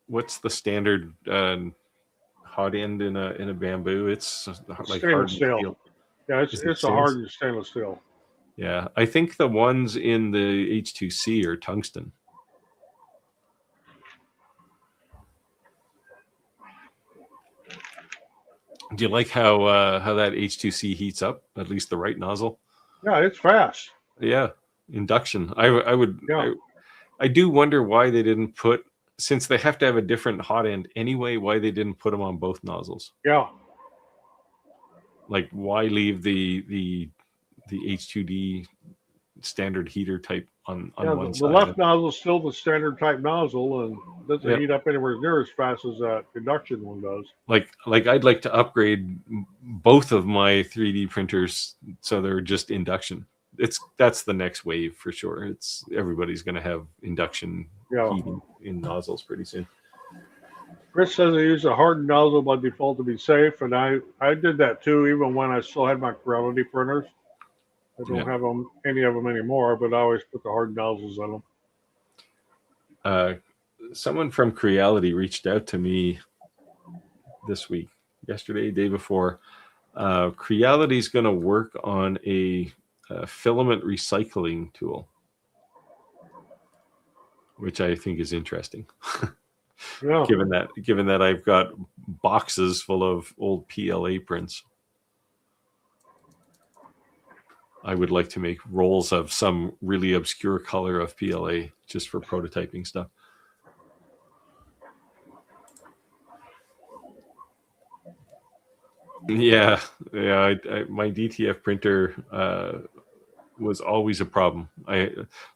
what's the standard hot end in a bamboo? It's like stainless steel. Yeah, it's a hardened stainless steel. Yeah, I think the ones in the H2C are tungsten. Do you like how that H2C heats up? At least the right nozzle. Yeah, it's fast. Yeah, induction. I do wonder why they didn't put, since they have to have a different hot end anyway, why they didn't put them on both nozzles. Yeah. Like, why leave the H2D standard heater type on one side? The left nozzle is still the standard type nozzle and doesn't heat up anywhere near as fast as that induction one does. Like I'd like to upgrade both of my 3D printers so they're just induction. That's the next wave for sure. Everybody's going to have induction heating in nozzles pretty soon. Chris says I use a hardened nozzle by default to be safe, and I did that too, even when I still had my Creality printers. I don't have any of them anymore, but I always put the hardened nozzles on them. Someone from Creality reached out to me this week, yesterday, day before. Creality is going to work on a filament recycling tool, which I think is interesting. Yeah. Given that I've got boxes full of old PLA prints, I would like to make rolls of some really obscure color of PLA just for prototyping stuff. Yeah. My DTF printer was always a problem. I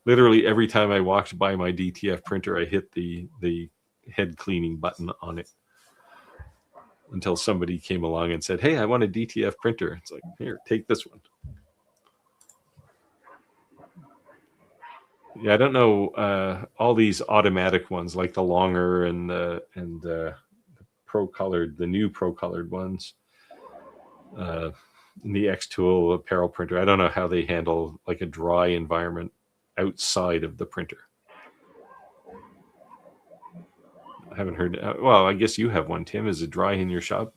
literally, every time I walked by my DTF printer, I hit the head cleaning button on it until somebody came along and said, "Hey, I want a DTF printer." It's like, here, take this one. Yeah, I don't know all these automatic ones like the longer and the pro colored, the new pro colored ones. The X Tool apparel printer. I don't know how they handle like a dry environment outside of the printer. I haven't heard. Well, I guess you have one, Tim. Is it dry in your shop?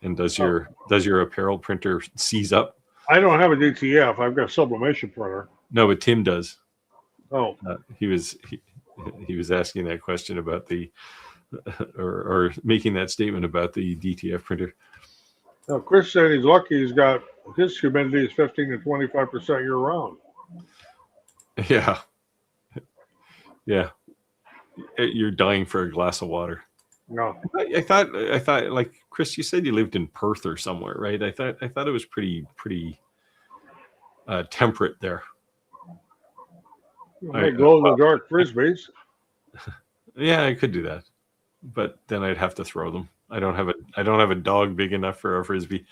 And does your apparel printer seize up? I don't have a DTF. I've got a sublimation printer. No, but Tim does. Oh, he was asking that question about the or making that statement about the DTF printer. now Chris said he's lucky. He's got his humidity is 15 to 25% year round. Yeah, yeah. You're dying for a glass of water. No, I thought like Chris, you said you lived in Perth or somewhere, right? I thought it was pretty temperate there. glow in the dark frisbees. Yeah, I could do that, but then I'd have to throw them. I don't have a dog big enough for a frisbee.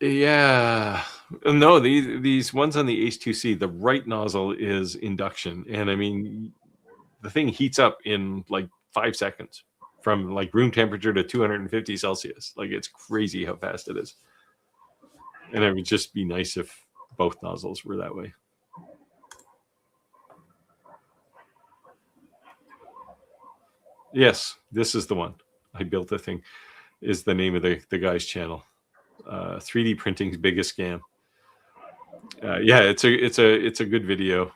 Yeah, no, these ones on the H2C, the right nozzle is induction, and I mean, the thing heats up in like 5 seconds from like room temperature to 250 Celsius. Like it's crazy how fast it is. And it would just be nice if both nozzles were that way. Yes, this is the one. I built the thing is the name of the guy's channel. 3D printing's biggest scam. Yeah, it's a good video.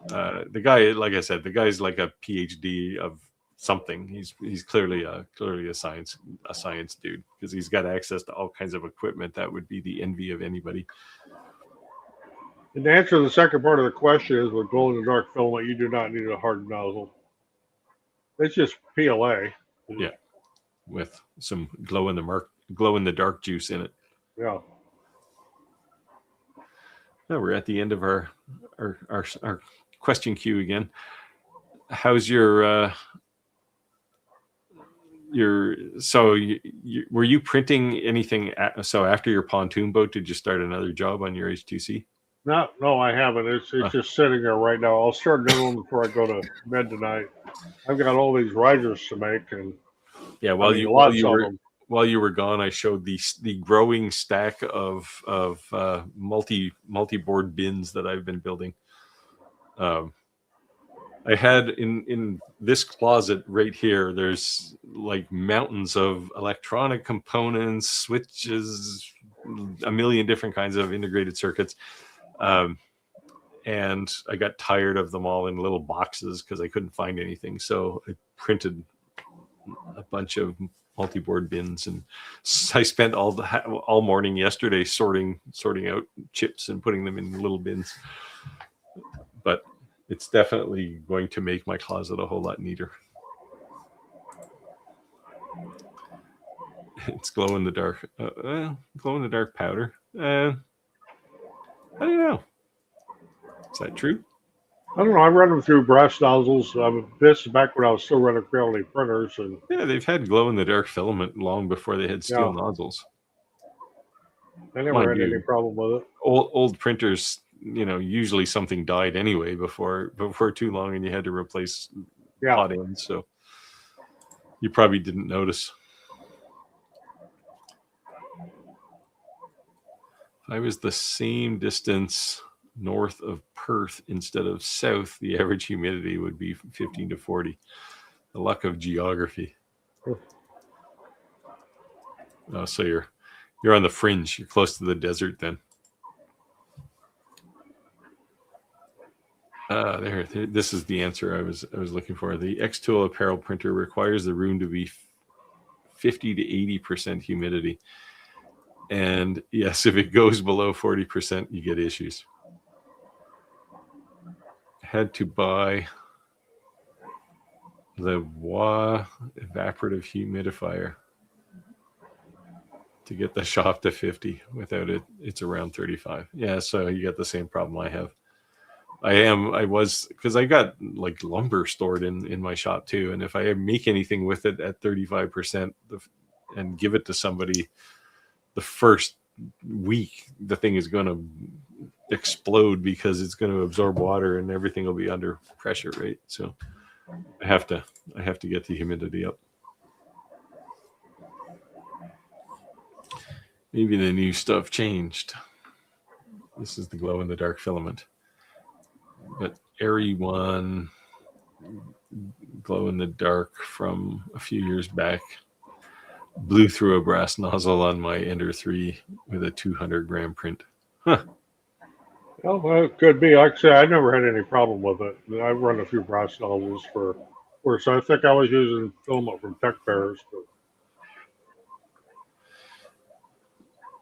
The guy, like I said, the guy's like a PhD of something. He's clearly a science dude because he's got access to all kinds of equipment that would be the envy of anybody. And to answer the second part of the question is with glow in the dark filament, you do not need a hard nozzle. It's just PLA. Yeah, with some glow in the dark juice in it. Yeah. No, we're at the end of our question queue again. How's your were you printing anything so after your pontoon boat? Did you start another job on your H2C? No, I haven't. It's just sitting there right now. I'll start a new one before I go to bed tonight. I've got all these risers to make, and yeah, while you were gone, I showed the growing stack of multi-board bins that I've been building. I had in this closet right here, there's like mountains of electronic components, switches, a million different kinds of integrated circuits. And I got tired of them all in little boxes because I couldn't find anything. So I printed a bunch of multi-board bins, and I spent all morning yesterday sorting out chips and putting them in little bins. But it's definitely going to make my closet a whole lot neater. It's glow in the dark. Glow in the dark powder. I don't know. Is that true? I don't know. I run them through brass nozzles. This is back when I was still running Creality printers, and yeah, they've had glow in the dark filament long before they had steel nozzles. I never had any problem with it. Old printers, usually something died anyway before too long, and you had to replace hot ends. So you probably didn't notice. If I was the same distance north of Perth instead of south, the average humidity would be 15 to 40. The luck of geography. Oh, so you're on the fringe. You're close to the desert then. There. This is the answer I was looking for. The X-Tool apparel printer requires the room to be 50 to 80% humidity. And yes, if it goes below 40%, you get issues. Had to buy the WA evaporative humidifier to get the shop to 50. Without it, it's around 35. Yeah, so you get the same problem I have. I was because I got like lumber stored in my shop too, and if I make anything with it at 35% and give it to somebody, the first week, the thing is going to explode because it's going to absorb water and everything will be under pressure, right? So I have to get the humidity up. Maybe the new stuff changed. This is the glow in the dark filament. But Airy one, glow in the dark from a few years back, blew through a brass nozzle on my Ender 3 with a 200 gram print. Huh. Well, it could be. Like I said, I never had any problem with it. I've run a few brass nozzles for so I think I was using filament from Tech Bears. But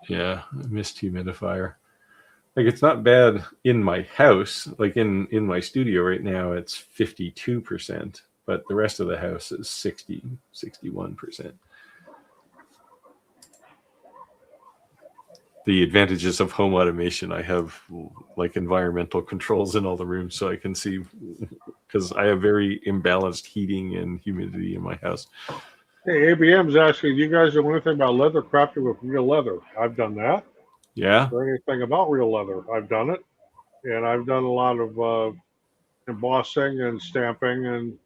yeah, mist humidifier. Like, it's not bad in my house. Like in my studio right now, it's 52%, but the rest of the house is 61%. The advantages of home automation, I have like environmental controls in all the rooms, so I can see, because I have very imbalanced heating and humidity in my house. hey, ABM's asking, do you guys know anything about leather crafting with real leather? I've done that. Yeah. Or anything about real leather? I've done it, and I've done a lot of embossing and stamping and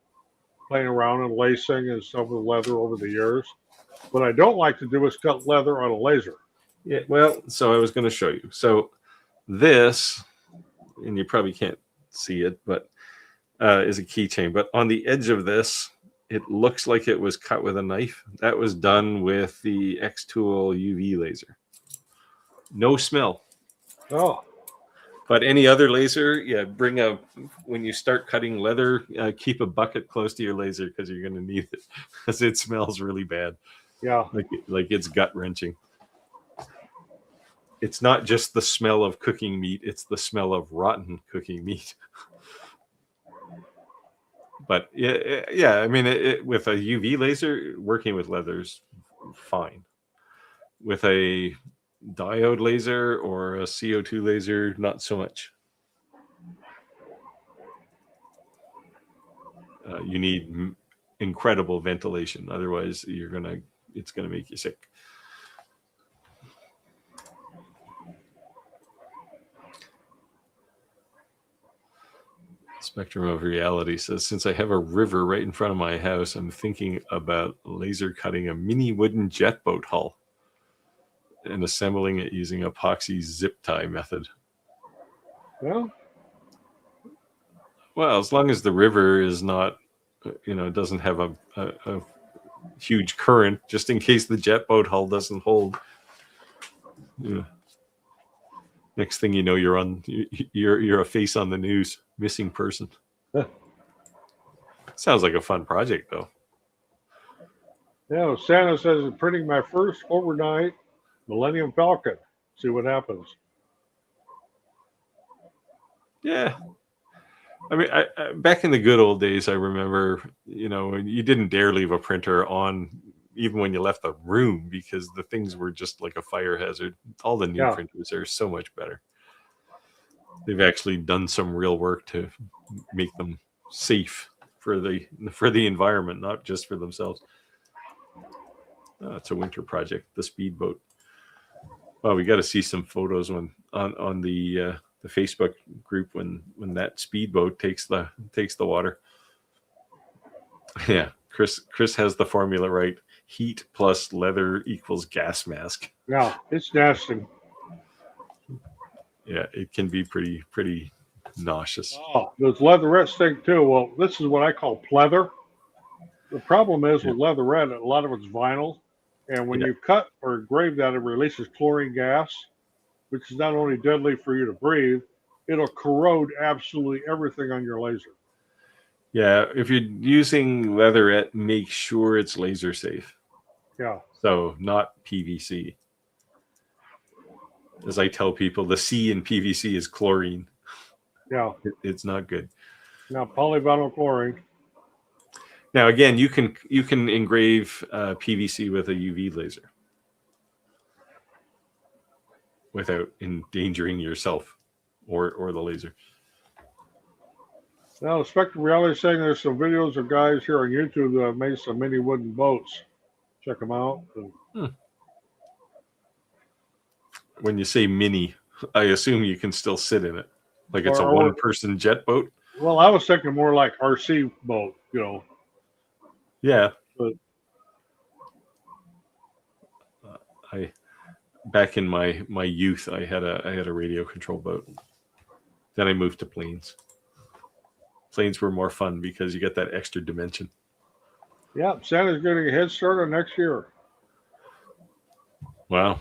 playing around and lacing and stuff with leather over the years. What I don't like to do is cut leather on a laser. Yeah, well, so I was going to show you. So this, and you probably can't see it, but is a keychain. But on the edge of this, it looks like it was cut with a knife. That was done with the X-Tool UV laser. No smell. Oh. But any other laser, yeah, when you start cutting leather, keep a bucket close to your laser because you're going to need it, because it smells really bad. Yeah. Like it's gut-wrenching. It's not just the smell of cooking meat, it's the smell of rotten cooking meat. But yeah, I mean, with a UV laser, working with leather's fine. With a diode laser or a CO2 laser, not so much. You need incredible ventilation, otherwise it's gonna make you sick. Spectrum of Reality says, since I have a river right in front of my house, I'm thinking about laser cutting a mini wooden jet boat hull and assembling it using epoxy zip tie method. Well, as long as the river is not, doesn't have a huge current, just in case the jet boat hull doesn't hold. Yeah. Next thing you know, you're a face on the news, missing person. Sounds like a fun project, though. Yeah, Santa says I'm printing my first overnight Millennium Falcon. See what happens. Yeah. I mean, back in the good old days, I remember, you didn't dare leave a printer on even when you left the room because the things were just like a fire hazard. All the new printers are so much better. They've actually done some real work to make them safe for the environment, not just for themselves. It's a winter project, the speedboat. Well, we got to see some photos on the Facebook group when that speedboat takes the water. Yeah, Chris has the formula right. Heat plus leather equals gas mask. Yeah, it's nasty. Yeah, it can be pretty nauseous. Oh, those leatherettes stink too. Well, this is what I call pleather. The problem is with leatherette, a lot of it's vinyl, and when you cut or engrave that, it releases chlorine gas, which is not only deadly for you to breathe, it'll corrode absolutely everything on your laser. Yeah, if you're using leatherette, make sure it's laser safe. Yeah. So not PVC. As I tell people, the C in PVC is chlorine. Yeah. It's not good. Now, polyvinyl chlorine. Now, again, you can engrave PVC with a UV laser without endangering yourself or the laser. Now, Spectrum Reality is saying there's some videos of guys here on YouTube that have made some mini wooden boats. Check them out. when you say mini, I assume you can still sit in it, like it's a Or- one-person jet boat. Well, I was thinking more like RC boat, you know. Yeah, But I back in my youth, I had a radio control boat. Then I moved to planes. Planes were more fun because you get that extra dimension. yeah, Santa's getting a head start on next year. Wow.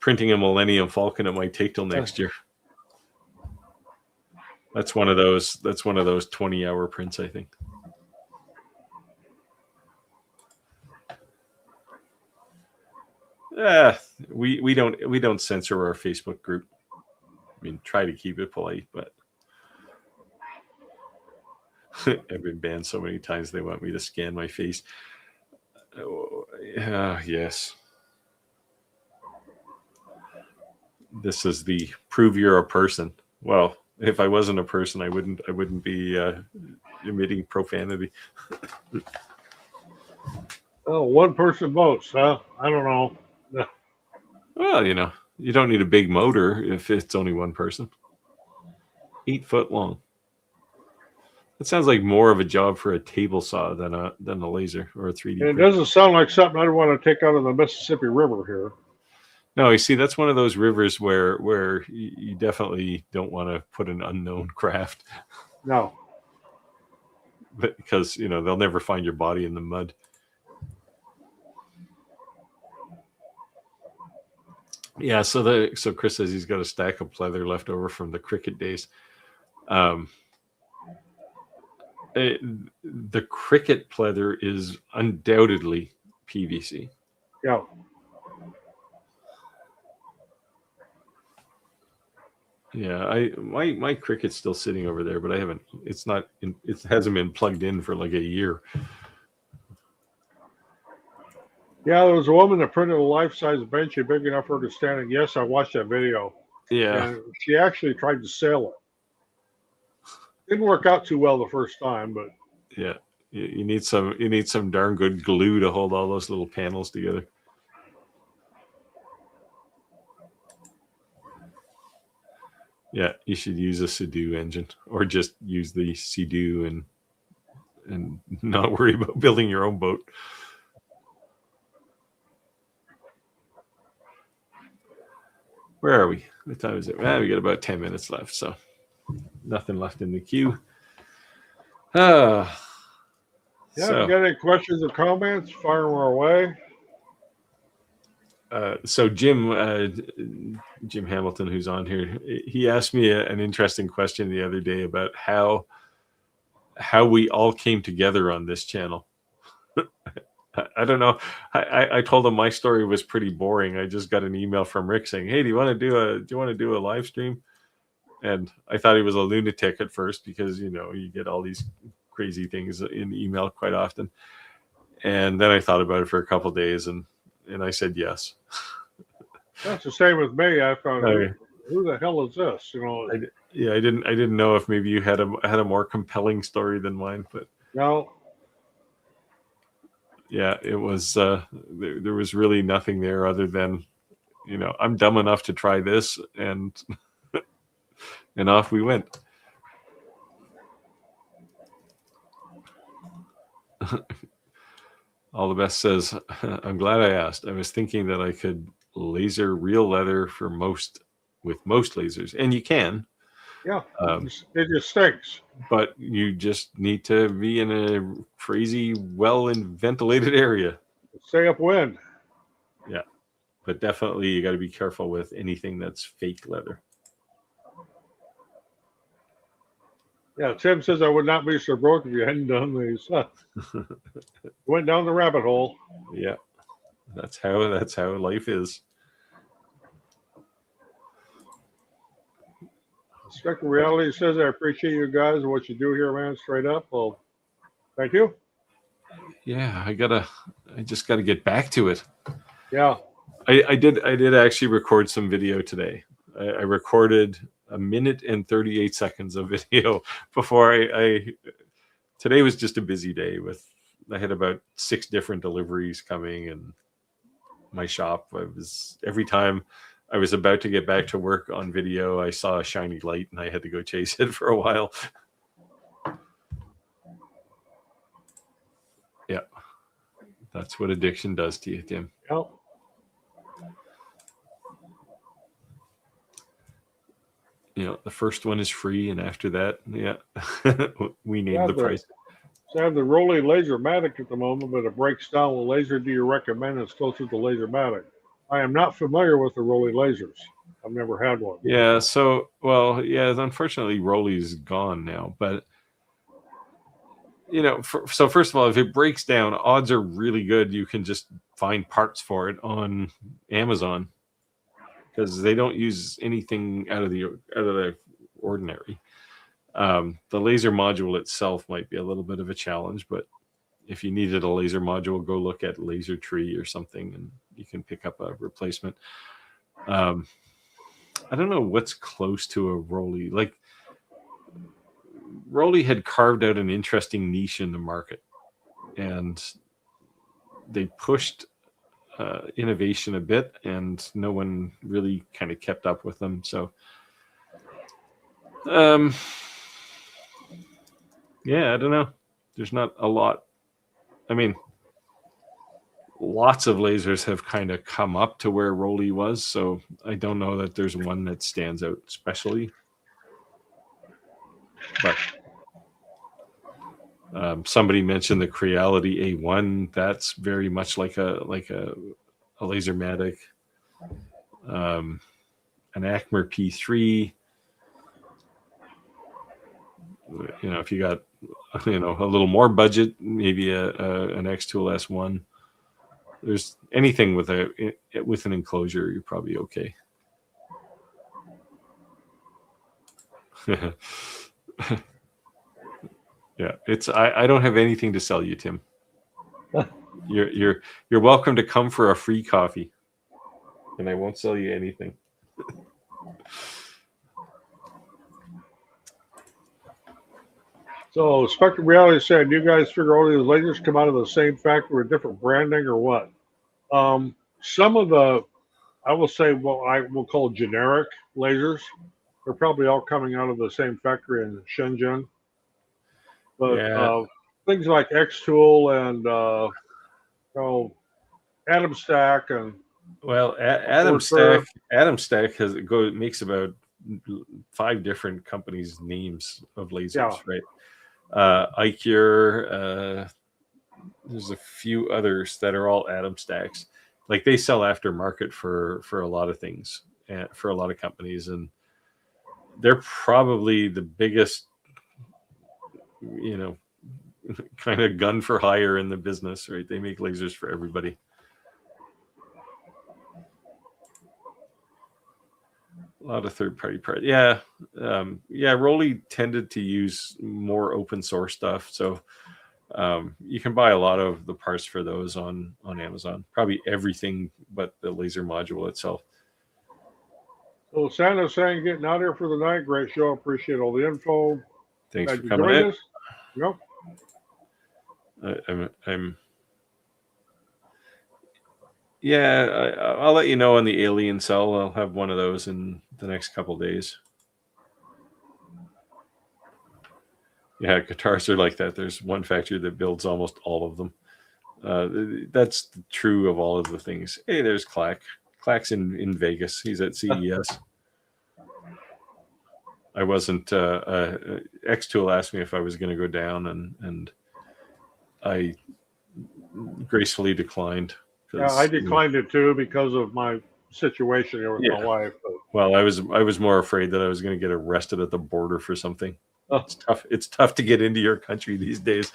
Printing a Millennium Falcon, it might take till next year. That's one of those 20-hour prints, I think. We don't censor our Facebook group. I mean, try to keep it polite, but I've been banned so many times they want me to scan my face. Yes. This is the prove you're a person. Well, if I wasn't a person, I wouldn't be emitting profanity. Oh, one person boats, huh? I don't know. Well, you don't need a big motor if it's only one person. 8 foot long. It sounds like more of a job for a table saw than a laser or a 3D And it printer. doesn't sound like something I'd want to take out of the Mississippi River here. No, you see, that's one of those rivers where you definitely don't want to put an unknown craft. No. Because, they'll never find your body in the mud. Yeah, so Chris says he's got a stack of pleather left over from the cricket days. The cricket pleather is undoubtedly PVC. Yeah. Yeah, my cricket's still sitting over there, but I haven't. It hasn't been plugged in for like a year. Yeah, there was a woman that printed a life-size bench big enough for her to stand in. Yes, I watched that video. Yeah, And she actually tried to sail it. Didn't work out too well the first time, but yeah. You need some darn good glue to hold all those little panels together. Yeah, you should use a Sea-Doo engine, or just use the Sea-Doo and not worry about building your own boat. Where are we? What time is it? Well, we got about 10 minutes left, so nothing left in the queue. Yeah, if you got any questions or comments, fire them our way. So Jim Hamilton, who's on here, he asked me an interesting question the other day about how we all came together on this channel. I don't know. I told him my story was pretty boring. I just got an email from Rick saying, "Hey, do you want to do a live stream?" And I thought he was a lunatic at first because you get all these crazy things in email quite often. And then I thought about it for a couple of days, and I said yes. That's the same with me. I thought, who the hell is this? I didn't know if maybe you had a more compelling story than mine, but no. Yeah, it was. There was really nothing there other than, I'm dumb enough to try this, and and off we went. All the best says, I'm glad I asked. I was thinking that I could laser real leather with most lasers, and you can. Yeah, it just stinks. But you just need to be in a crazy, ventilated area. Stay upwind. Yeah, but definitely you got to be careful with anything that's fake leather. Yeah, Tim says I would not be so broke if you hadn't done these. Went down the rabbit hole. Yeah, that's how life is. Spectral Reality says, I appreciate you guys and what you do here, man. Straight up. Well, thank you. Yeah, I just gotta get back to it. Yeah. I did actually record some video today. I recorded 1 minute and 38 seconds of video before today was just a busy day I had about 6 different deliveries coming and my shop. Every time I was about to get back to work on video, I saw a shiny light and I had to go chase it for a while. Yeah, that's what addiction does to you, Tim. Yep. You know, the first one is free, and after that, yeah, we name the price. So I have the Rolly Lasermatic at the moment, but it breaks down. What laser do you recommend? It's closer to Lasermatic. I am not familiar with the Rolly lasers. I've never had one. Yeah, so, well, yeah, unfortunately, Rolly's gone now, but, you know, so first of all, if it breaks down, odds are really good you can just find parts for it on Amazon, because they don't use anything out of the ordinary. The laser module itself might be a little bit of a challenge, but if you needed a laser module, go look at Laser Tree or something, and you can pick up a replacement. I don't know what's close to a Rolly. Like, Rolly had carved out an interesting niche in the market, and they pushed innovation a bit, and no one really kind of kept up with them. So, yeah, I don't know. There's not a lot. I mean, lots of lasers have kind of come up to where Rolly was, so I don't know that there's one that stands out especially. But somebody mentioned the Creality A1. That's very much like a Lasermatic. An Acmer P3. You know, if you got, you know, a little more budget, maybe an X-Tool S1. There's anything with an enclosure, you're probably okay. Yeah, I don't have anything to sell you, Tim. You're welcome to come for a free coffee, and I won't sell you anything. So Spectrum Reality said, you guys figure all these lasers come out of the same factory with different branding or what? Some of the, I will say, what I will call generic lasers, they're probably all coming out of the same factory in Shenzhen. But Yeah. things like X-Tool and Atom Stack and Atom Stack makes about 5 different companies' names of lasers, right? iCure, there's a few others that are all Atom Stacks. Like, they sell aftermarket for a lot of things, for a lot of companies, and they're probably the biggest, you know, kind of gun for hire in the business, right? They make lasers for everybody. A lot of third-party parts. Yeah. Rolly tended to use more open source stuff, so you can buy a lot of the parts for those on Amazon. Probably everything but the laser module itself. So Santa's saying, getting out here for the night. Great show. Appreciate all the info. Thanks Glad for you coming joined in. us. Yep. I'll let you know on the alien cell. I'll have one of those in the next couple days. Yeah, guitars are like that. There's one factory that builds almost all of them. That's true of all of the things. Hey, there's Clack. Clack's in Vegas. He's at CES. I wasn't. X-Tool asked me if I was going to go down, and I gracefully declined. Yeah, I declined it too because of my situation here with my wife. But. Well, I was more afraid that I was going to get arrested at the border for something. Oh. It's tough. It's tough to get into your country these days.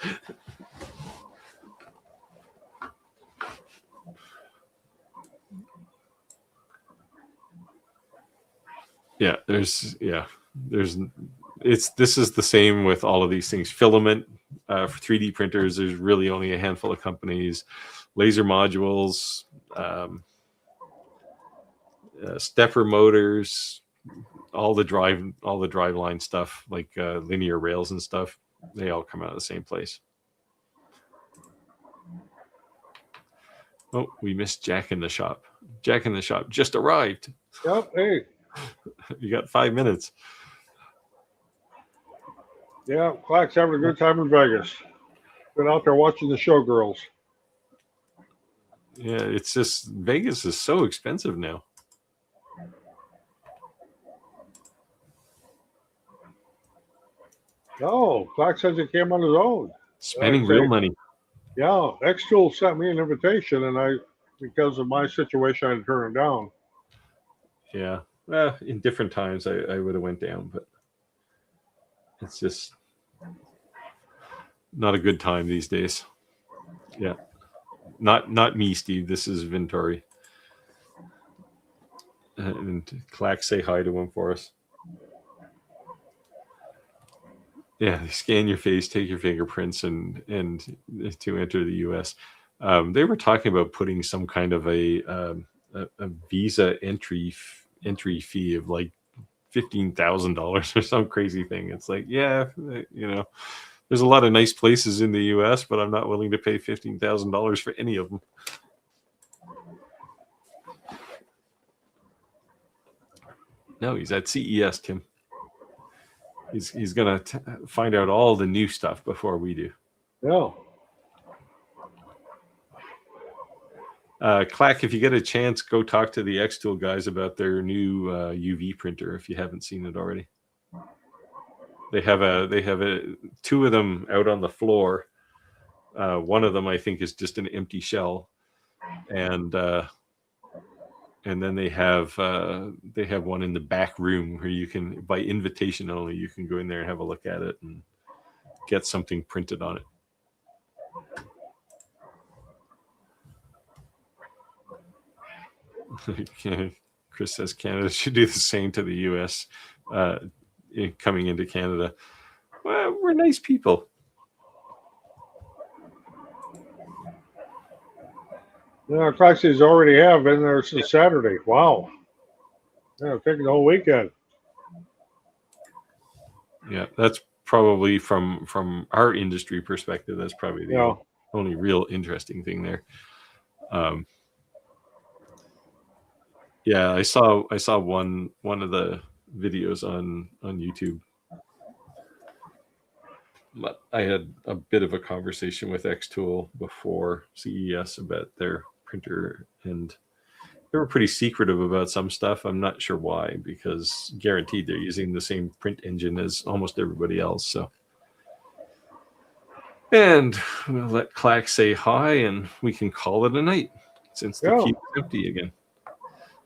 This is the same with all of these things. Filament for 3D printers, there's really only a handful of companies. Laser modules, stepper motors, all the driveline stuff, like linear rails and stuff, they all come out of the same place. Oh, we missed Jack in the shop. Jack in the shop just arrived. Yep. Hey. You got 5 minutes. Yeah, Clack's having a good time in Vegas. Been out there watching the showgirls. Yeah, it's just Vegas is so expensive now. Oh, Clack says he came on his own. Spending real money. Yeah, X-Tool sent me an invitation, and because of my situation, I had to turn it down. Yeah, well, in different times I would have went down, but it's just not a good time these days. Yeah, not me, Steve. This is Vintori. And Clack, say hi to him for us. Yeah, they scan your face, take your fingerprints, and to enter the U.S. They were talking about putting some kind of a visa entry fee of like $15,000 or some crazy thing. It's like, yeah, you know, there's a lot of nice places in the U.S., but I'm not willing to pay $15,000 for any of them. No, he's at CES, Tim. He's gonna find out all the new stuff before we do. Yeah. Clack, if you get a chance, go talk to the X-Tool guys about their new UV printer if you haven't seen it already. They have two of them out on the floor. One of them I think is just an empty shell, and then they have one in the back room where you can, by invitation only, you can go in there and have a look at it and get something printed on it. Chris says Canada should do the same to the U.S. Coming into Canada. Well, we're nice people. Yeah, Claxy's already have been there since Saturday. Wow. Yeah, taking the whole weekend. Yeah, that's probably from our industry perspective. That's probably the only real interesting thing there. Yeah, I saw one of the videos on YouTube. But I had a bit of a conversation with X-Tool before CES about their printer, and they were pretty secretive about some stuff. I'm not sure why, because guaranteed they're using the same print engine as almost everybody else. So, and we'll let Clack say hi, and we can call it a night since the keep is empty again.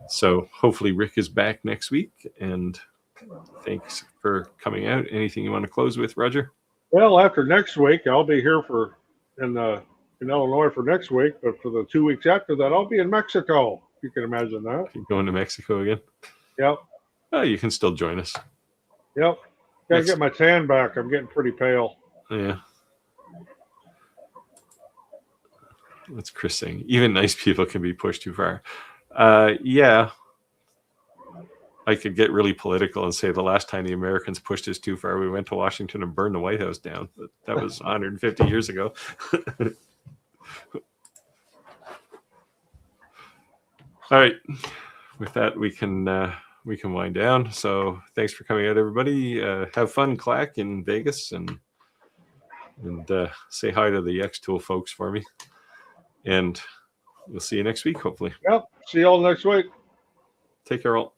So hopefully Rick is back next week, and thanks for coming out. Anything you want to close with, Roger? Well, after next week, I'll be here in Illinois for next week, but for the 2 weeks after that, I'll be in Mexico. If you can imagine that. You're going to Mexico again? Yep. Oh, you can still join us. Yep. Gotta get my tan back. I'm getting pretty pale. Yeah. What's Chris saying? Even nice people can be pushed too far. Yeah. I could get really political and say the last time the Americans pushed us too far, we went to Washington and burned the White House down. But that was 150 years ago. All right. With that, we can wind down. So thanks for coming out, everybody. Have fun, Clack, in Vegas, and say hi to the X-Tool folks for me. And we'll see you next week, hopefully. Yep. See you all next week. Take care, all.